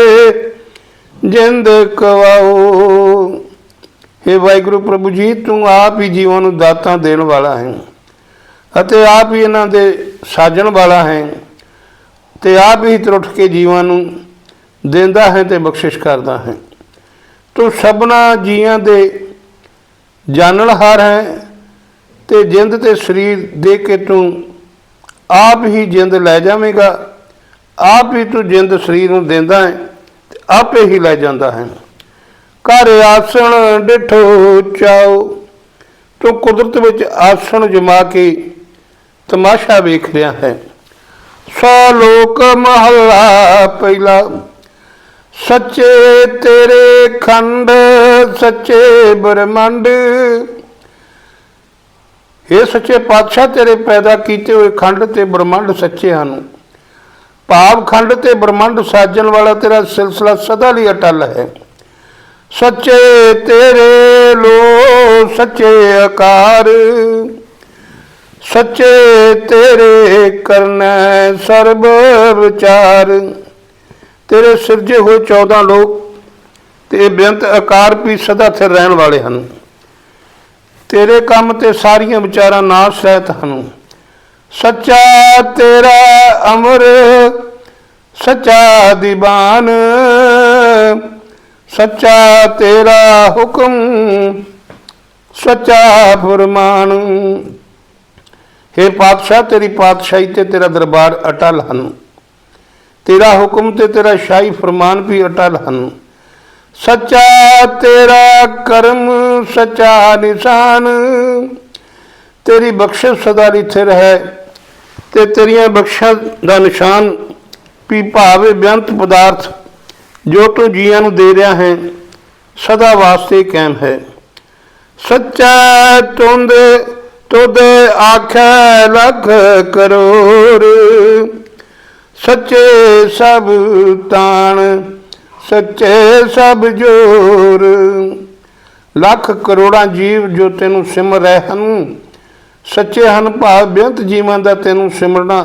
ਜਿੰਦ ਕਵਾਓ। ਹੇ ਵਾਹਿਗੁਰੂ ਪ੍ਰਭੂ ਜੀ, ਤੂੰ ਆਪ ਹੀ ਜੀਵਾਂ ਨੂੰ ਦਾਤਾਂ ਦੇਣ ਵਾਲਾ ਹੈ ਅਤੇ ਆਪ ਹੀ ਇਹਨਾਂ ਦੇ ਸਾਜਣ ਵਾਲਾ ਹੈ ਤੇ ਆਪ ਹੀ ਤਰੁੱਠ ਕੇ ਜੀਵਾਂ ਨੂੰ ਦਿੰਦਾ ਹੈ ਤੇ ਬਖਸ਼ਿਸ਼ ਕਰਦਾ ਹੈ। तू सबना जीआं दे जाननहार है, ते जिंद ते शरीर दे के तू आप ही जिंद लै जावेगा। आप ही तू जिंद शरीर नूं देंदा है, ते आपे ही लै जांदा है। घर आसन डिठो चाओ, तू कुदरत विच आसन जमा के तमाशा वेख रहा है। सौ लोक महला पहला, सच्चे तेरे खंड सच्चे ब्रह्मंड। हे सच्चे पातशाह, तेरे पैदा किए हुए खंड ते ब्रह्मंड सच्चे हैं। भाव खंड ते ब्रह्मंड साजन वाला तेरा सिलसिला सदा लिए अटल है। सच्चे तेरे लो सच्चे आकार, सच्चे तेरे करना सर्ब विचार। तेरे सिरजे हुए 14 लोग ते बेअंत आकार भी सदा स्थिर रहने वाले हैं। तेरे काम ते सारिया विचारा नाश सहित हैं। सच्चा तेरा अमर सच्चा दीवान, सच्चा तेरा हुक्म सच्चा फरमान। हे पातशाह, तेरी पातशाही ते तेरा दरबार अटल हैं। तेरा हुक्म ते तेरा शाही फरमान भी अटल हैं। सच्चा तेरा कर्म सच्चा निशान, तेरी बख्शिश सदा स्थिर है, ते तेरिया बख्शिश का निशान भी भावे बेअंत पदार्थ जो तू जीआं नूं दे रहा है सदा वास्ते कायम है। सच्चा तुंद तुद आख्या लख करोड़, सच्चे सब ताण सच्चे सब जोर। लख करोड़ा जीव जो तेनू सिमर रहे हैं सच्चे हैं। भाव बेअंत जीवां दा तेनू सिमरना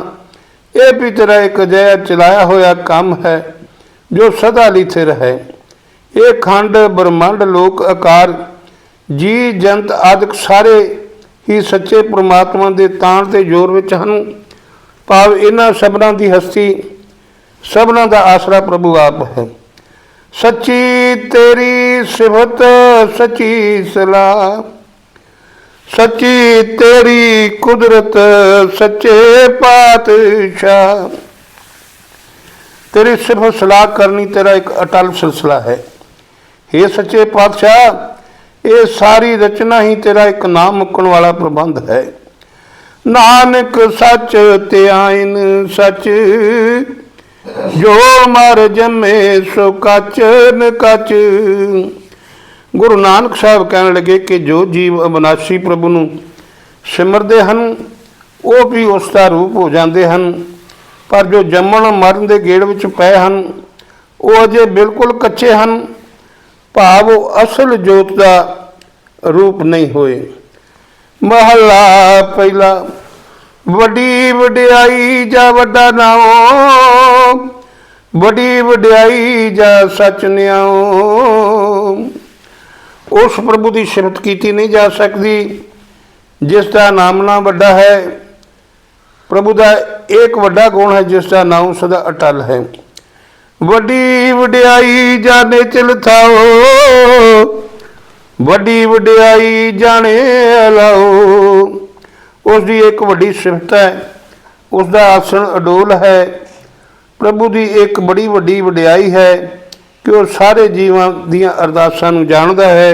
यह भी तेरा एक अजिहा चलाया होया काम है जो सदा स्थिर है। ये खंड ब्रह्मंड लोक आकार जी जंत आदि सारे ही सच्चे परमात्मा के ताण ते जोर विच हैं। भाव इन्हां सबना की हस्ती सबना का आसरा प्रभु आप है। सच्ची तेरी सिफत सच्ची सलाह, सच्ची तेरी कुदरत सच्चे पातशाह। तेरी सिफत सलाह करनी तेरा एक अटल सिलसिला है। हे सच्चे पातशाह, ये सारी रचना ही तेरा एक नाम मुक्कण वाला प्रबंध है। नानक सच त्याइन सच, जो मर जमे सो कच न कच। गुरु नानक साहब कहने लगे कि जो जीव अविनाशी प्रभु नूं सिमरते हैं वो भी उसका रूप हो जाते हैं, पर जो जमन मरण के गेड़ विच पए हैं वो अजे बिल्कुल कच्चे हैं। भाव वो असल जोत का रूप नहीं होए। महला पहला, वड्डी वड्याई जा वड्डा नाओ, वड्डी वड्याई जा सच न्याओ। उस प्रभु की सिफत की नहीं जा सकती जिसका नामना वड्डा है। प्रभु का एक वड्डा गुण है जिसका नाम सदा अटल है। वड्डी वड्याई जाने चिल थाओ, वड्डी वड्याई जाने अलाओ। उसकी एक वड्डी सिफत है, उसका आसन अडोल है। प्रभु की एक बड़ी वड्डी वड्याई है कि वह सारे जीवां दियां अरदासां नूं जानदा है।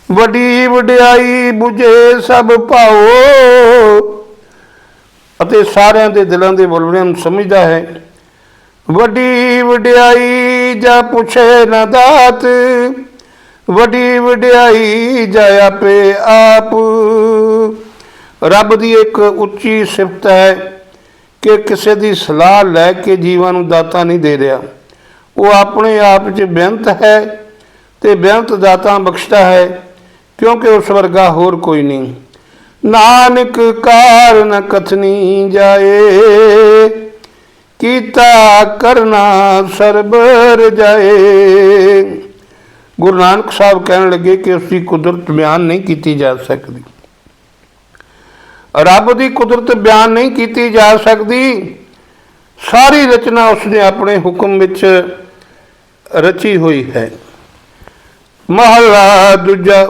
वड्डी वड्याई बुझे सब भाओ, अते सारियां दे दिलां दे वलवड़ियां नूं समझदा है। वड्डी वड्याई जा पुछे ना दात, वड्डी वड्याई जा आपे आप। रब की एक उच्ची सिफत है कि किसी की सलाह लैके जीवां नूं दाता नहीं दे रहा, वो अपने आप च बेअंत है ते बेअंत दाता बख्शता है, क्योंकि उस वर्गा होर कोई नहीं। नानक कार न कथनी जाए, कीता करना सरबर जाए। गुरु नानक साहब कहने लगे कि उसकी कुदरत बयान नहीं की जा सकती। रब की कुदरत बयान नहीं की जा सकती। सारी रचना उसने अपने हुक्म विच रची हुई है। महला दूजा।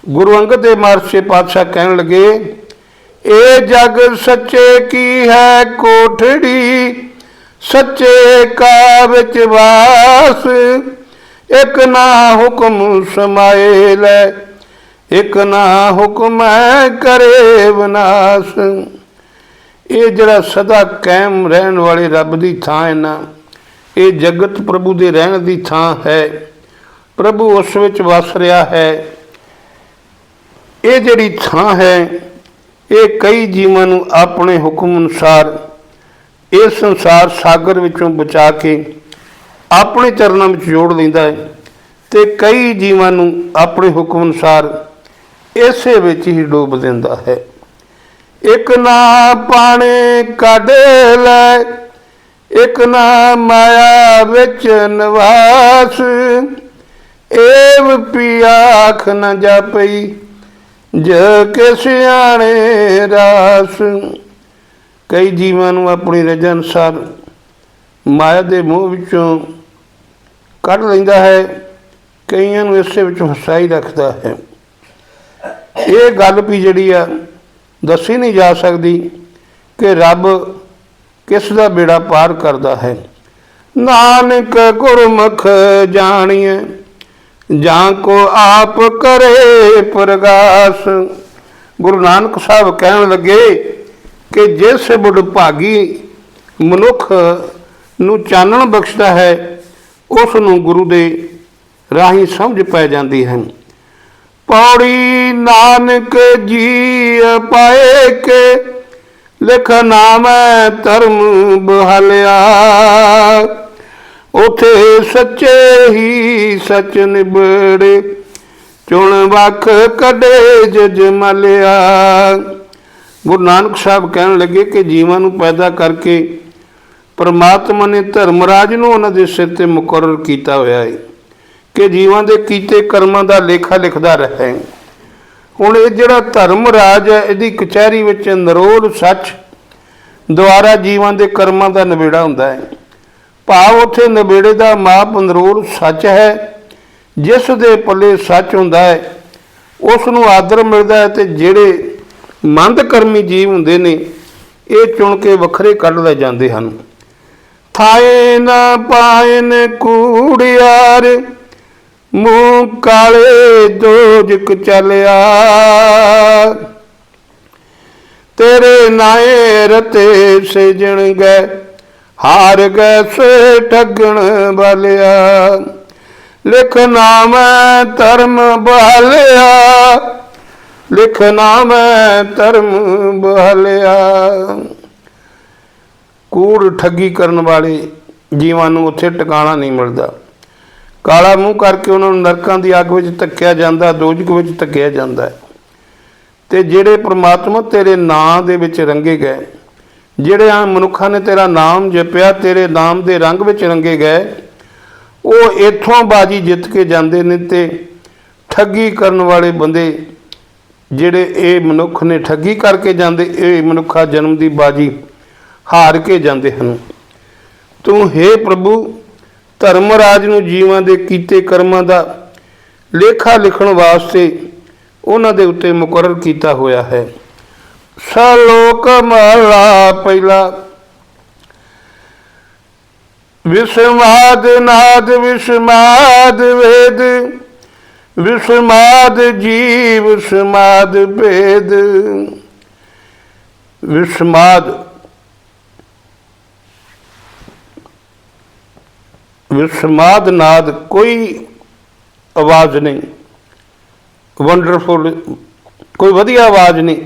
गुरु अंगद देव महाराज से पातशाह कहन लगे, ए जग सच्चे की है कोठड़ी, सच्चे का विच वास, एक ना हुक्म समाए लै, एक ना हुक्म करे विनाश। ये जड़ा सदा कायम रहन वाले रब की थां है ना, ये जगत प्रभु के रहन की थां है, प्रभु उस विच वस रहा है। ये जिहड़ी थां है ये कई जीवां नूं अपने हुक्म अनुसार इस संसार सागर विचों बचा के अपने चरणों में जोड़ लैंदा है, ते कई जीवां नूं अपने हुक्म अनुसार इसे विच ही डोब दिंदा है। एक ना पाने कढ लै, एक ना माया विच निवास, एव पिया आख न जापई, ज के सियाणे रास। कई जीवां नूं अपनी रजा अनुसार माया के मोह विचों कढ लैंदा है, कईयां नूं इसे विच फसाई रखता है। ये गल भी जिहड़ी आ दसी नहीं जा सकती कि रब किस दा बेड़ा पार करता है। नानक गुरमुख जानिए, जां को आप करे प्रगास। गुरु नानक साहब कहन लगे कि जिस बुढ़भागी मनुख नूं चानण बख्शदा है, उस नूं गुरु दे राही समझ पै जाती है। पौड़ी नानक जी पाए के, लिख नाम धर्म बहालिया, उथे सच्चे ही सच निबड़े, चुन वख कढे जज मलिया। गुरु नानक साहब कहन लगे कि जीवां नूं पैदा करके परमात्मा ने धर्मराज नूं उन्हां दे सिर ते मुकर्रर कीता होया है कि जीवां दे कीते कर्मां दा लेखा लिखदा रहे। हुण ये जिहड़ा धर्मराज है, इहदी कचहरी विच निरोल सच द्वारा जीवां दे कर्मां दा नबेड़ा हुंदा है। भाव उत्थे नबेड़े दा माप निरोल सच है, जिस दे पल्ले सच हुंदा है उस नूं आदर मिलदा है, ते जिहड़े मंद कर्मी जीव हुंदे ने ये चुन के वखरे कढ ले जांदे हन। थाए ना पायन कूड़ियार, मूँह काले दोजक चलिया, तेरे नाए रते सेजण गए, हार गए से ठगण वालिया। लिख नाम धर्म बहालिया, लिख नाम धर्म बहालिया। कूड़ ठगी करन वाले जीवां नूं उत्थे टिकाणा नहीं मिलता। काला मूँह करके उन्होंने नरकां दी अग विच धक्किया जांदा, दोजक विच धक्किया जांदा है। ते जिहड़े परमात्मा तेरे नाम दे विच रंगे गए, जिहड़े मनुखां ने तेरा नाम जपिया, तेरे नाम दे रंग विच रंगे गए, वो इत्थों बाजी जित के जांदे ने। ते ठगी करन वाले बंदे जिहड़े ये मनुख ने ठगी करके जांदे, ये मनुखा जन्म की बाजी हार के जांदे हन। तू हे प्रभु धर्मराज नूं जीवां दे कीते कर्मां दा लेखा लिखण वास्ते उन्हां दे उत्ते मुकर्रर कीता होया है। सलोक महला पहला। विस्माद नाद विस्माद वेद, विस्माद जीव विस्माद भेद। विस्माद विस्माद नाद कोई आवाज़ नहीं, वंडरफुल कोई वधिया आवाज़ नहीं,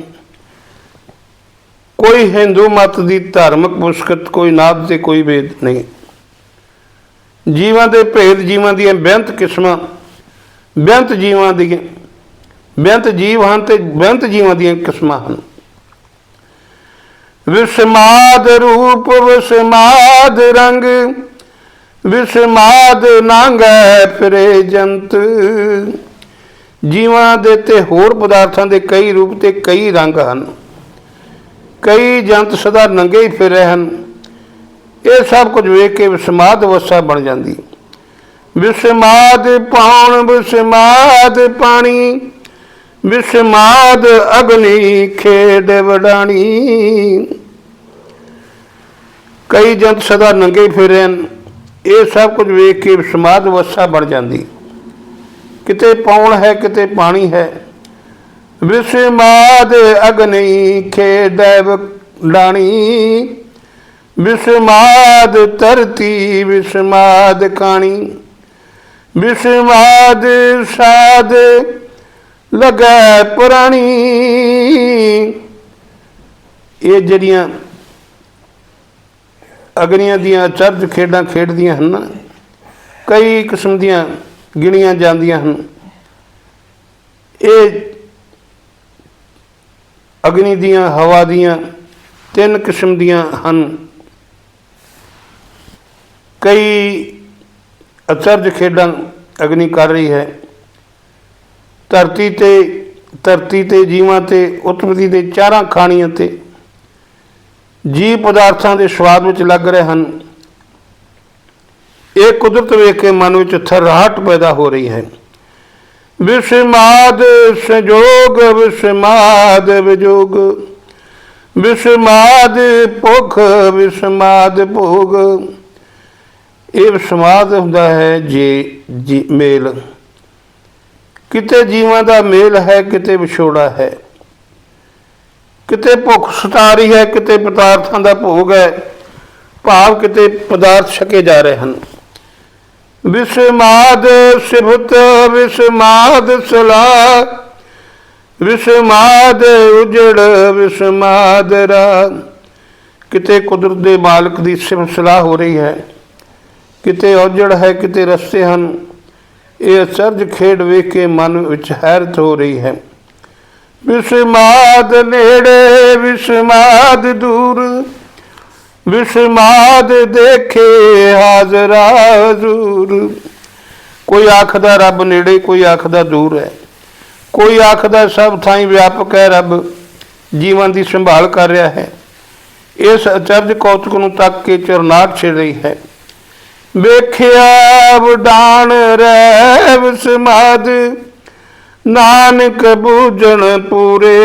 कोई हिंदू मत की धार्मिक पुस्तक कोई नाद से कोई भेद नहीं। जीवां दे भेद, जीवां दी बेअंत किस्मां, बेअंत जीवां दी बेअंत जीव हैं ते बेअंत जीवां दी किस्मां हैं। विस्माद रूप विस्माद रंग, विस्माद नांगै फिरे जंत। जीवां दे ते होर पदार्थां दे कई रूप ते कई रंग हैं, कई जंत सदा नंगे ही फिर रहे हैं। ये सब कुछ वेख के विस्माद अवस्था बन जाती। विस्माद पाउन विस्माद पानी, विस्माद अग्नि खेड वडाणी। कई जंत सदा नंगे फिरे ਹਨ। ਇਹ ਸਭ ਕੁਝ ਵੇਖ ਕੇ ਵਿਸਮਾਦ ਅਵਸਥਾ ਬਣ ਜਾਂਦੀ। ਕਿਤੇ ਪੌਣ ਹੈ ਕਿਤੇ ਪਾਣੀ ਹੈ। विस्माद अग्नि खेडै वडाणी, विस्माद धरती विस्माद काणी, विस्माद साध लगै पुराणी। ਇਹ ਜਿਹੜੀਆਂ ਅਗਨੀਆਂ ਦੀਆਂ ਅਚਰਜ ਖੇਡਾਂ ਖੇਡਦੀਆਂ ਹਨ, ਕਈ ਕਿਸਮ ਦੀਆਂ ਗਿਣੀਆਂ ਜਾਂਦੀਆਂ ਹਨ। ਇਹ ਅਗਨੀ ਦੀਆਂ ਹਵਾ ਦੀਆਂ ਤਿੰਨ ਕਿਸਮ ਦੀਆਂ ਹਨ। ਕਈ ਅਚਰਜ ਖੇਡਾਂ ਅਗਨੀ ਕਰ ਰਹੀ ਹੈ। ਧਰਤੀ ਤੇ ਜੀਵਾਂ ਤੇ ਉਤਪਤੀ ਦੇ ਚਾਰਾਂ ਖਾਣੀਆਂ ਤੇ ਜੀਵ ਪਦਾਰਥਾਂ ਦੇ ਸਵਾਦ ਵਿੱਚ ਲੱਗ ਰਹੇ ਹਨ। ਇਹ ਕੁਦਰਤ ਵੇਖ ਕੇ ਮਨ ਵਿੱਚ ਥਰਹਾਟ ਪੈਦਾ ਹੋ ਰਹੀ ਹੈ। विस्माद संजोग विस्माद विजोग, विस्माद भुख विस्माद भोग। ਇਹ ਵਿਸਮਾਦ ਹੁੰਦਾ ਹੈ ਜੀ ਮੇਲ। ਕਿਤੇ ਜੀਵਾਂ ਦਾ ਮੇਲ ਹੈ ਕਿਤੇ ਵਿਛੋੜਾ ਹੈ, ਕਿਤੇ ਭੁੱਖ ਸਤਾ ਰਹੀ ਹੈ ਕਿਤੇ ਪਦਾਰਥਾਂ ਦਾ ਭੋਗ ਹੈ, ਭਾਵ ਕਿਤੇ ਪਦਾਰਥ ਛਕੇ ਜਾ ਰਹੇ ਹਨ। विस्माद सिफत विस्माद सलाह, विस्माद उजड़ विस्माद राह। किते कुदरत दे मालिक दी सिफत सलाह हो रही है, किते उजड़ है किते रस्ते हैं। ये अचरज खेड वेख के मन विच हैरत हो रही है। विस्माद नेड़े विस्माद दूर, विस्माद देखे हाजरा हजूर। कोई आखदा रब नेड़े कोई आखदा दूर है, कोई आखदा सब थाई व्यापक है, रब जीवां दी संभाल कर रहा है। इस अचरज कौतुक नूं तक के चरनाट छिड़ रही है। वेख्या वडाण रह विस्माद, नानक बूझण पूरे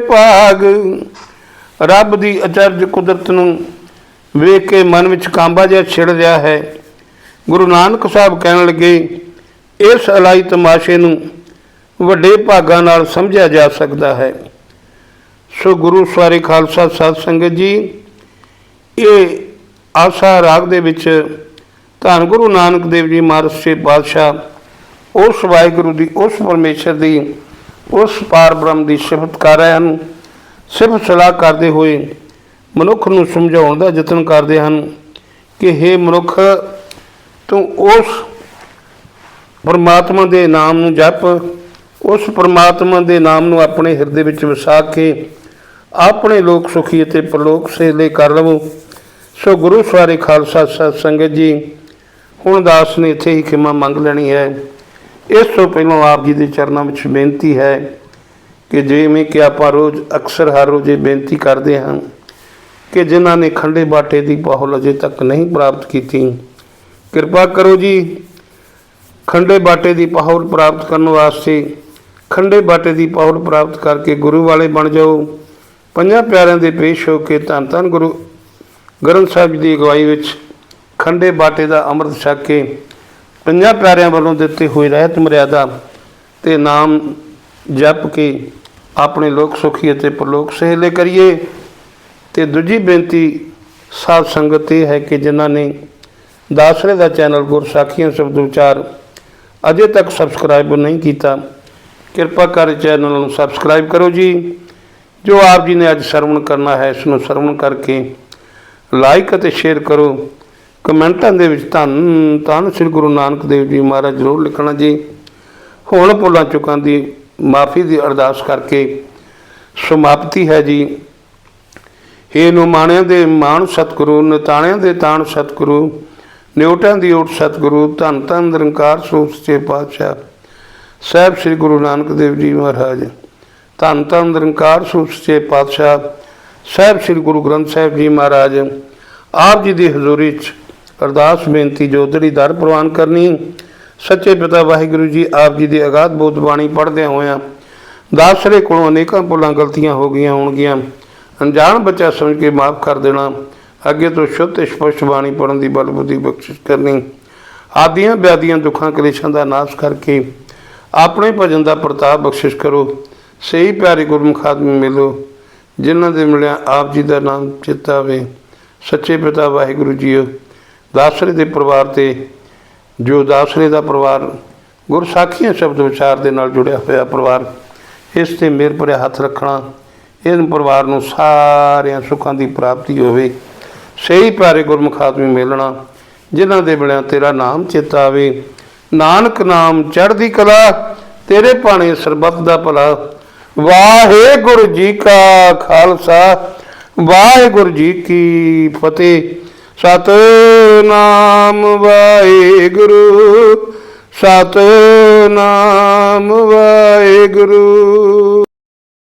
भाग। रब दी अचरज कुदरत नूं ਵੇਖ ਕੇ ਮਨ ਵਿੱਚ ਕਾਂਬਾ ਜਿਹਾ ਛਿੜ ਰਿਹਾ ਹੈ। ਗੁਰੂ ਨਾਨਕ ਸਾਹਿਬ ਕਹਿਣ ਲੱਗੇ, ਇਸ ਅਲਾਈ ਤਮਾਸ਼ੇ ਨੂੰ ਵੱਡੇ ਭਾਗਾਂ ਨਾਲ ਸਮਝਿਆ ਜਾ ਸਕਦਾ ਹੈ। ਸੋ ਗੁਰੂ ਸਵਾਰੇ ਖਾਲਸਾ ਸਾਧ ਸੰਗਤ ਜੀ, ਇਹ ਆਸਾ ਰਾਗ ਦੇ ਵਿੱਚ ਧੰਨ ਗੁਰੂ ਨਾਨਕ ਦੇਵ ਜੀ ਮਹਾਰਾਜ ਸੱਚੇ ਪਾਤਸ਼ਾਹ ਉਸ ਵਾਹਿਗੁਰੂ ਦੀ, ਉਸ ਪਰਮੇਸ਼ਰ ਦੀ, ਉਸ ਪਾਰ ਬ੍ਰਹਮ ਦੀ ਸਿਫਤ ਕਰ ਰਹੇ ਹਨ। ਸਿਫਤ ਸਲਾਹ ਕਰਦੇ ਹੋਏ ਮਨੁੱਖ ਨੂੰ ਸਮਝਾਉਣ ਦਾ ਯਤਨ ਕਰਦੇ ਹਨ ਕਿ ਹੇ ਮਨੁੱਖ, ਤੂੰ ਉਸ ਪਰਮਾਤਮਾ ਦੇ ਨਾਮ ਨੂੰ ਜਪ, ਉਸ ਪਰਮਾਤਮਾ ਦੇ ਨਾਮ ਨੂੰ ਆਪਣੇ ਹਿਰਦੇ ਵਿੱਚ ਵਸਾ ਕੇ ਆਪਣੇ ਲੋਕ ਸੁਖੀ ਅਤੇ ਪਰਲੋਕ ਸਹਿਲੇ ਕਰ ਲਵੋ। ਸੋ ਗੁਰੂ ਸਵਾਰੇ ਖਾਲਸਾ ਸਾਧ ਸੰਗਤ ਜੀ, ਹੁਣ ਦਾਸ ਨੇ ਇੱਥੇ ਹੀ ਖਿਮਾ ਮੰਗ ਲੈਣੀ ਹੈ। ਇਸ ਤੋਂ ਪਹਿਲਾਂ ਆਪ ਜੀ ਦੇ ਚਰਨਾਂ ਵਿੱਚ ਬੇਨਤੀ ਹੈ ਕਿ ਜਿਵੇਂ ਕਿ ਆਪਾਂ ਰੋਜ਼ ਅਕਸਰ ਹਰ ਰੋਜ਼ ਇਹ ਬੇਨਤੀ ਕਰਦੇ ਹਾਂ ਕਿ ਜਿਨ੍ਹਾਂ ਨੇ ਖੰਡੇ ਬਾਟੇ ਦੀ ਪਾਹੁਲ ਅਜੇ ਤੱਕ ਨਹੀਂ ਪ੍ਰਾਪਤ ਕੀਤੀ, ਕਿਰਪਾ ਕਰੋ ਜੀ ਖੰਡੇ ਬਾਟੇ ਦੀ ਪਾਹੁਲ ਪ੍ਰਾਪਤ ਕਰਨ ਵਾਸਤੇ ਖੰਡੇ ਬਾਟੇ ਦੀ ਪਾਹੁਲ ਪ੍ਰਾਪਤ ਕਰਕੇ ਗੁਰੂ ਵਾਲੇ ਬਣ ਜਾਓ। ਪੰਜਾਂ ਪਿਆਰਿਆਂ ਦੇ ਪੇਸ਼ ਹੋ ਕੇ ਧੰਨ ਧੰਨ ਗੁਰੂ ਗ੍ਰੰਥ ਸਾਹਿਬ ਜੀ ਦੀ ਅਗਵਾਈ ਵਿੱਚ ਖੰਡੇ ਬਾਟੇ ਦਾ ਅੰਮ੍ਰਿਤ ਛਕ ਕੇ ਪੰਜਾਂ ਪਿਆਰਿਆਂ ਵੱਲੋਂ ਦਿੱਤੇ ਹੋਏ ਰਹਿਤ ਮਰਿਆਦਾ ਤੇ ਨਾਮ ਜਪ ਕੇ ਆਪਣੇ ਲੋਕ ਸੁਖੀ ਅਤੇ ਪਰਲੋਕ ਸਹਿਲੇ ਕਰੀਏ। ਤੇ ਦੂਜੀ ਬੇਨਤੀ ਸਾਧ ਸੰਗਤ ਇਹ ਹੈ ਕਿ ਜਿਨ੍ਹਾਂ ਨੇ ਦਾਸਰੇ ਦਾ ਚੈਨਲ ਗੁਰਸਾਖੀਆਂ ਸ਼ਬਦ ਵਿਚਾਰ ਅਜੇ ਤੱਕ ਸਬਸਕ੍ਰਾਈਬ ਨਹੀਂ ਕੀਤਾ, ਕਿਰਪਾ ਕਰ ਚੈਨਲ ਨੂੰ ਸਬਸਕ੍ਰਾਈਬ ਕਰੋ ਜੀ। ਜੋ ਆਪ ਜੀ ਨੇ ਅੱਜ ਸਰਵਣ ਕਰਨਾ ਹੈ ਇਸ ਨੂੰ ਸਰਵਣ ਕਰਕੇ ਲਾਈਕ ਅਤੇ ਸ਼ੇਅਰ ਕਰੋ। ਕਮੈਂਟਾਂ ਦੇ ਵਿੱਚ ਧੰਨ ਧੰਨ ਸ੍ਰੀ ਗੁਰੂ ਨਾਨਕ ਦੇਵ ਜੀ ਮਹਾਰਾਜ ਜ਼ਰੂਰ ਲਿਖਣਾ ਜੀ। ਹੁਣ ਭੁੱਲਾਂ ਚੁੱਕਾਂ ਦੀ ਮਾਫੀ ਦੀ ਅਰਦਾਸ ਕਰਕੇ ਸਮਾਪਤੀ ਹੈ ਜੀ। ਹੇ ਨਿਮਾਣਿਆਂ ਦੇ ਮਾਣ ਸਤਿਗੁਰੂ, ਨਿਤਾਣਿਆਂ ਦੇ ਤਾਣ ਸਤਿਗੁਰੂ, ਨਿਉਟਾਂ ਦੀ ਓਟ ਸਤਿਗੁਰੂ, ਧੰਨ ਧੰਨ ਨਿਰੰਕਾਰ ਸਰੂਪ ਸੱਚੇ ਪਾਤਸ਼ਾਹ ਸਾਹਿਬ ਸ੍ਰੀ ਗੁਰੂ ਨਾਨਕ ਦੇਵ ਜੀ ਮਹਾਰਾਜ, ਧੰਨ ਧੰਨ ਨਿਰੰਕਾਰ ਸਰੂਪ ਸੱਚੇ ਪਾਤਸ਼ਾਹ ਸਾਹਿਬ ਸ੍ਰੀ ਗੁਰੂ ਗ੍ਰੰਥ ਸਾਹਿਬ ਜੀ ਮਹਾਰਾਜ ਆਪ ਜੀ ਦੀ ਹਜ਼ੂਰੀ 'ਚ ਅਰਦਾਸ ਬੇਨਤੀ ਜੋਦੜੀ ਦਰ ਪ੍ਰਵਾਨ ਕਰਨੀ। ਸੱਚੇ ਪਿਤਾ ਵਾਹਿਗੁਰੂ ਜੀ ਆਪ ਜੀ ਦੀ ਅਗਾਧ ਬੋਧ ਬਾਣੀ ਪੜ੍ਹਦਿਆਂ ਹੋਇਆਂ ਦਾਸਰੇ ਕੋਲੋਂ ਅਨੇਕਾਂ ਭੁੱਲਾਂ ਗਲਤੀਆਂ ਹੋ ਗਈਆਂ ਹੋਣਗੀਆਂ। ਅਣਜਾਣ ਬੱਚਾ ਸਮਝ ਕੇ ਮਾਫ ਕਰ ਦੇਣਾ। ਅੱਗੇ ਤੋਂ ਸ਼ੁੱਧ ਤੇ ਸਪਸ਼ਟ ਬਾਣੀ ਪੜ੍ਹਨ ਦੀ ਬਲ ਬੁੱਧੀ ਬਖਸ਼ਿਸ਼ ਕਰਨੀ। ਆਦੀਆਂ ਵਿਆਦੀਆਂ ਦੁੱਖਾਂ ਕਲੇਸ਼ਾਂ ਦਾ ਨਾਸ਼ ਕਰਕੇ ਆਪਣੇ ਭਜਨ ਦਾ ਪ੍ਰਤਾਪ ਬਖਸ਼ਿਸ਼ ਕਰੋ। ਸਹੀ ਪਿਆਰੇ ਗੁਰਮੁਖ ਆਦਮੀ ਮਿਲੋ ਜਿਨ੍ਹਾਂ ਦੇ ਮਿਲਿਆ ਆਪ ਜੀ ਦਾ ਨਾਮ ਚਿੱਤ ਆਵੇ। ਸੱਚੇ ਪਿਤਾ ਵਾਹਿਗੁਰੂ ਜੀਓ, ਦਾਸਰੇ ਦੇ ਪਰਿਵਾਰ ਤੇ ਜੋ ਦਾਸਰੇ ਦਾ ਪਰਿਵਾਰ ਗੁਰਸਾਖੀਆਂ ਸ਼ਬਦ ਵਿਚਾਰ ਦੇ ਨਾਲ ਜੁੜਿਆ ਹੋਇਆ ਪਰਿਵਾਰ, ਇਸ 'ਤੇ ਮਿਹਰ ਭਰਿਆ ਹੱਥ ਰੱਖਣਾ। ਇਸ ਪਰਿਵਾਰ ਨੂੰ ਸਾਰਿਆਂ ਸੁੱਖਾਂ ਦੀ ਪ੍ਰਾਪਤੀ ਹੋਵੇ। ਸਹੀ ਪਿਆਰੇ ਗੁਰਮੁਖ ਆਦਮੀ ਮਿਲਣਾ ਜਿਨ੍ਹਾਂ ਦੇ ਮਿਲਿਆ ਤੇਰਾ ਨਾਮ ਚਿੱਤ ਆਵੇ। ਨਾਨਕ ਨਾਮ ਚੜ੍ਹਦੀ ਕਲਾ, ਤੇਰੇ ਭਾਣੇ ਸਰਬੱਤ ਦਾ ਭਲਾ। ਵਾਹਿਗੁਰੂ ਜੀ ਕਾ ਖਾਲਸਾ, ਵਾਹਿਗੁਰੂ ਜੀ ਕੀ ਫਤਿਹ। ਸਤਿਨਾਮ ਵਾਹਿਗੁਰੂ, ਸਤਿਨਾਮ ਵਾਹਿਗੁਰੂ।